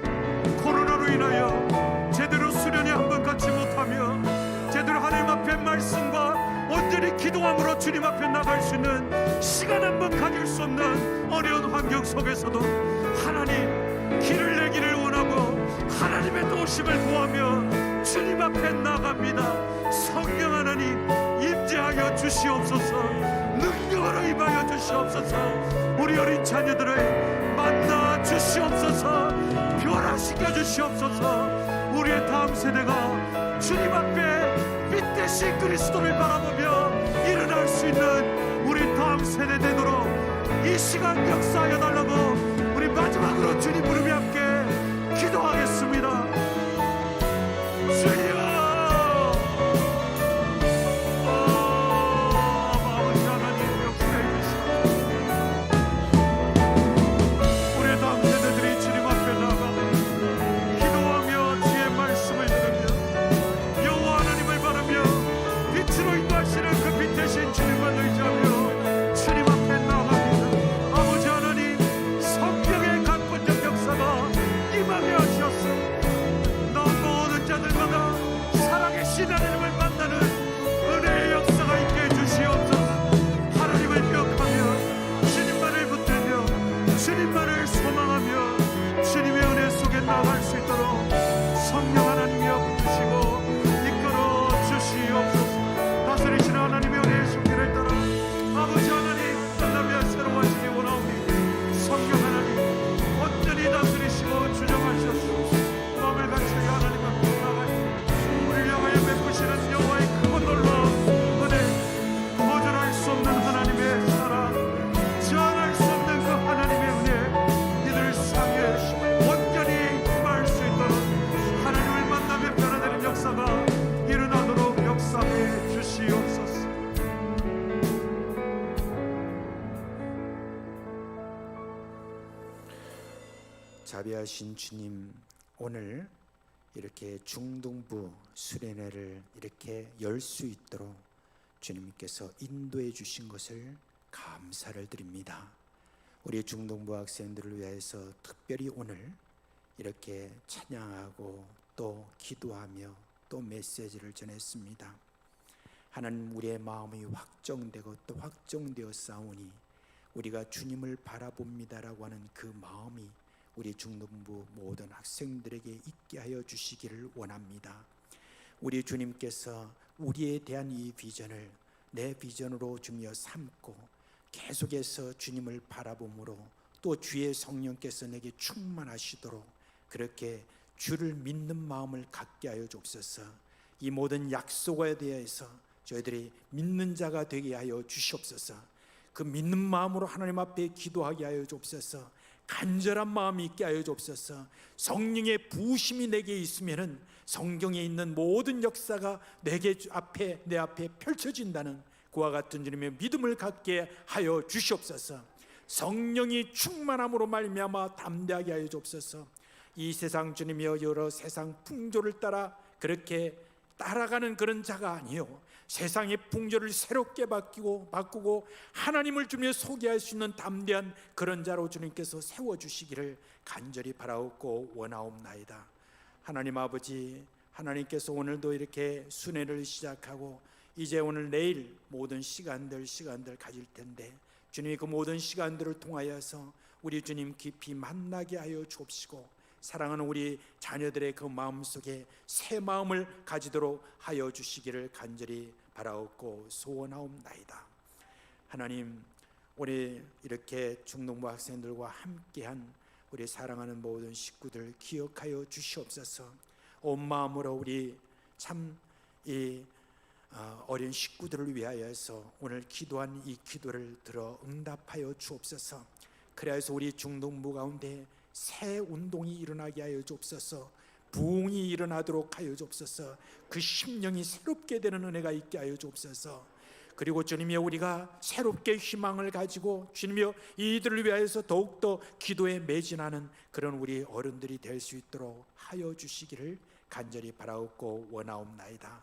코로나로 인하여 제대로 수련회 한 번 갖지 못하며 제대로 하나님 앞에 말씀과 온전히 기도함으로 주님 앞에 나갈 수 있는 시간 한 번 가질 수 없는 어려운 환경 속에서도 하나님 길을 내기를 원하고 하나님의 도우심을 구하며 주님 앞에 나갑니다. 성령 하나님 임재하여 주시옵소서. 능력으로 임하여 주시옵소서. 우리 어린 자녀들을 만나 주시옵소서. 변화시켜 주시옵소서. 우리의 다음 세대가 주님 앞에 빛 대신 그리스도를 바라보며 일어날 수 있는 우리 다음 세대 되도록 이 시간 역사하여 달라고 우리 마지막으로 주님 부르며 함께 기도하겠습니다. 주여, 신 하나님을 만나는 은혜의 역사가 있게 해주시옵소서. 하나님을 기억하며 주님만을 붙들며 주님만을 소망하며 주님의 은혜 속에 나아갈 수 있도록 성령 하나님이여 붙드시고 이끌어 주시옵소서. 다스리시는 하나님의 은혜의 손길을 따라 아버지 하나님 만나며 새로워지기 원하오니 성령 하나님 온전히 다스리시고 주정하시옵소서. 마음을 같이 하나님 앞에 나가니 우리를 향하여 베푸시는 여호와의 크고 놀라운 은혜, 거절할 수 없는 하나님의 사랑, 제한할 수 없는 그 하나님의 은혜, 이들 삶에 온전히 임할 수 있도록 하나님을 만나며 변화되는 역사가 일어나도록 역사해 주시옵소서. 자비하신 주님, 오늘 이렇게 중동부 수련회를 이렇게 열 수 있도록 주님께서 인도해 주신 것을 감사를 드립니다. 우리 중동부 학생들을 위해서 특별히 오늘 이렇게 찬양하고 또 기도하며 또 메시지를 전했습니다. 하나님, 우리의 마음이 확정되고 또 확정되어 싸우니 우리가 주님을 바라봅니다라고 하는 그 마음이 우리 중동부 모든 학생들에게 있게 하여 주시기를 원합니다. 우리 주님께서 우리에 대한 이 비전을 내 비전으로 주며 삼고 계속해서 주님을 바라봄으로 또 주의 성령께서 내게 충만하시도록 그렇게 주를 믿는 마음을 갖게 하여 주옵소서. 이 모든 약속에 대해서 저희들이 믿는 자가 되게 하여 주시옵소서. 그 믿는 마음으로 하나님 앞에 기도하게 하여 주옵소서. 간절한 마음이 있게 하여 주옵소서. 성령의 부으심이 내게 있으면은 성경에 있는 모든 역사가 내 앞에 펼쳐진다는 그와 같은 주님의 믿음을 갖게 하여 주시옵소서. 성령이 충만함으로 말미암아 담대하게 하여 주옵소서. 이 세상 주님이여 여러 세상 풍조를 따라 그렇게 따라가는 그런 자가 아니요, 세상의 풍조를 새롭게 바꾸고 하나님을 주며 소개할 수 있는 담대한 그런 자로 주님께서 세워주시기를 간절히 바라옵고 원하옵나이다. 하나님 아버지, 하나님께서 오늘도 이렇게 순회를 시작하고 이제 오늘 내일 모든 시간들 가질 텐데 주님이 그 모든 시간들을 통하여서 우리 주님 깊이 만나게 하여 주옵시고 사랑하는 우리 자녀들의 그 마음속에 새 마음을 가지도록 하여 주시기를 간절히 바라옵고 소원하옵나이다. 하나님, 우리 이렇게 중동부 학생들과 함께한 우리 사랑하는 모든 식구들 기억하여 주시옵소서. 온 마음으로 우리 참 이 어린 식구들을 위하여서 오늘 기도한 이 기도를 들어 응답하여 주옵소서. 그래서 우리 중동부 가운데 새 운동이 일어나게 하여 주옵소서. 부흥이 일어나도록 하여 주옵소서. 그 심령이 새롭게 되는 은혜가 있게 하여 주옵소서. 그리고 주님이여, 우리가 새롭게 희망을 가지고 주님이여 이들을 위하여서 더욱더 기도에 매진하는 그런 우리 어른들이 될 수 있도록 하여 주시기를 간절히 바라옵고 원하옵나이다.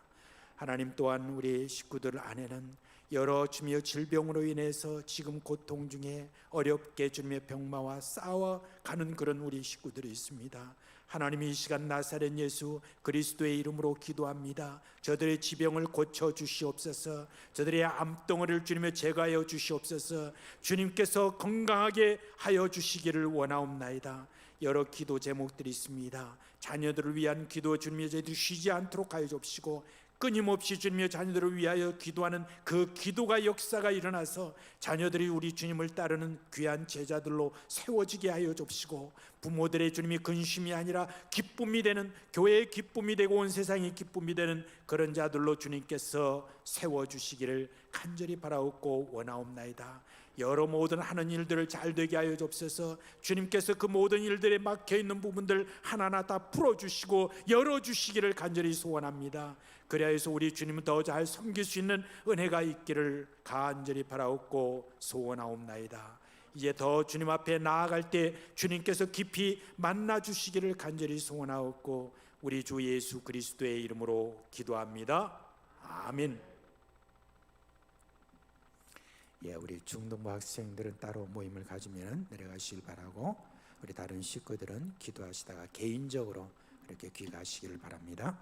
하나님, 또한 우리 식구들 안에는 여러 주님의 질병으로 인해서 지금 고통 중에 어렵게 주님의 병마와 싸워가는 그런 우리 식구들이 있습니다. 하나님, 이 시간 나사렛 예수 그리스도의 이름으로 기도합니다. 저들의 지병을 고쳐 주시옵소서. 저들의 암덩어리를 주님의 제거하여 주시옵소서. 주님께서 건강하게 하여 주시기를 원하옵나이다. 여러 기도 제목들이 있습니다. 자녀들을 위한 기도 주님의 저희들이 쉬지 않도록 하여 주옵시고 끊임없이 주님의 자녀들을 위하여 기도하는 그 기도가 역사가 일어나서 자녀들이 우리 주님을 따르는 귀한 제자들로 세워지게 하여 주옵시고 부모들의 주님이 근심이 아니라 기쁨이 되는, 교회의 기쁨이 되고 온 세상의 기쁨이 되는 그런 자들로 주님께서 세워주시기를 간절히 바라옵고 원하옵나이다. 여러 모든 하는 일들을 잘 되게 하여 주옵소서. 주님께서 그 모든 일들에 막혀있는 부분들 하나하나 다 풀어주시고 열어주시기를 간절히 소원합니다. 그래야 해서 우리 주님을 더 잘 섬길 수 있는 은혜가 있기를 간절히 바라옵고 소원하옵나이다. 이제 더 주님 앞에 나아갈 때 주님께서 깊이 만나 주시기를 간절히 소원하옵고 우리 주 예수 그리스도의 이름으로 기도합니다. 아멘. 예, 우리 중동부 학생들은 따로 모임을 가지면 내려가시길 바라고 우리 다른 식구들은 기도하시다가 개인적으로 이렇게 귀가하시기를 바랍니다.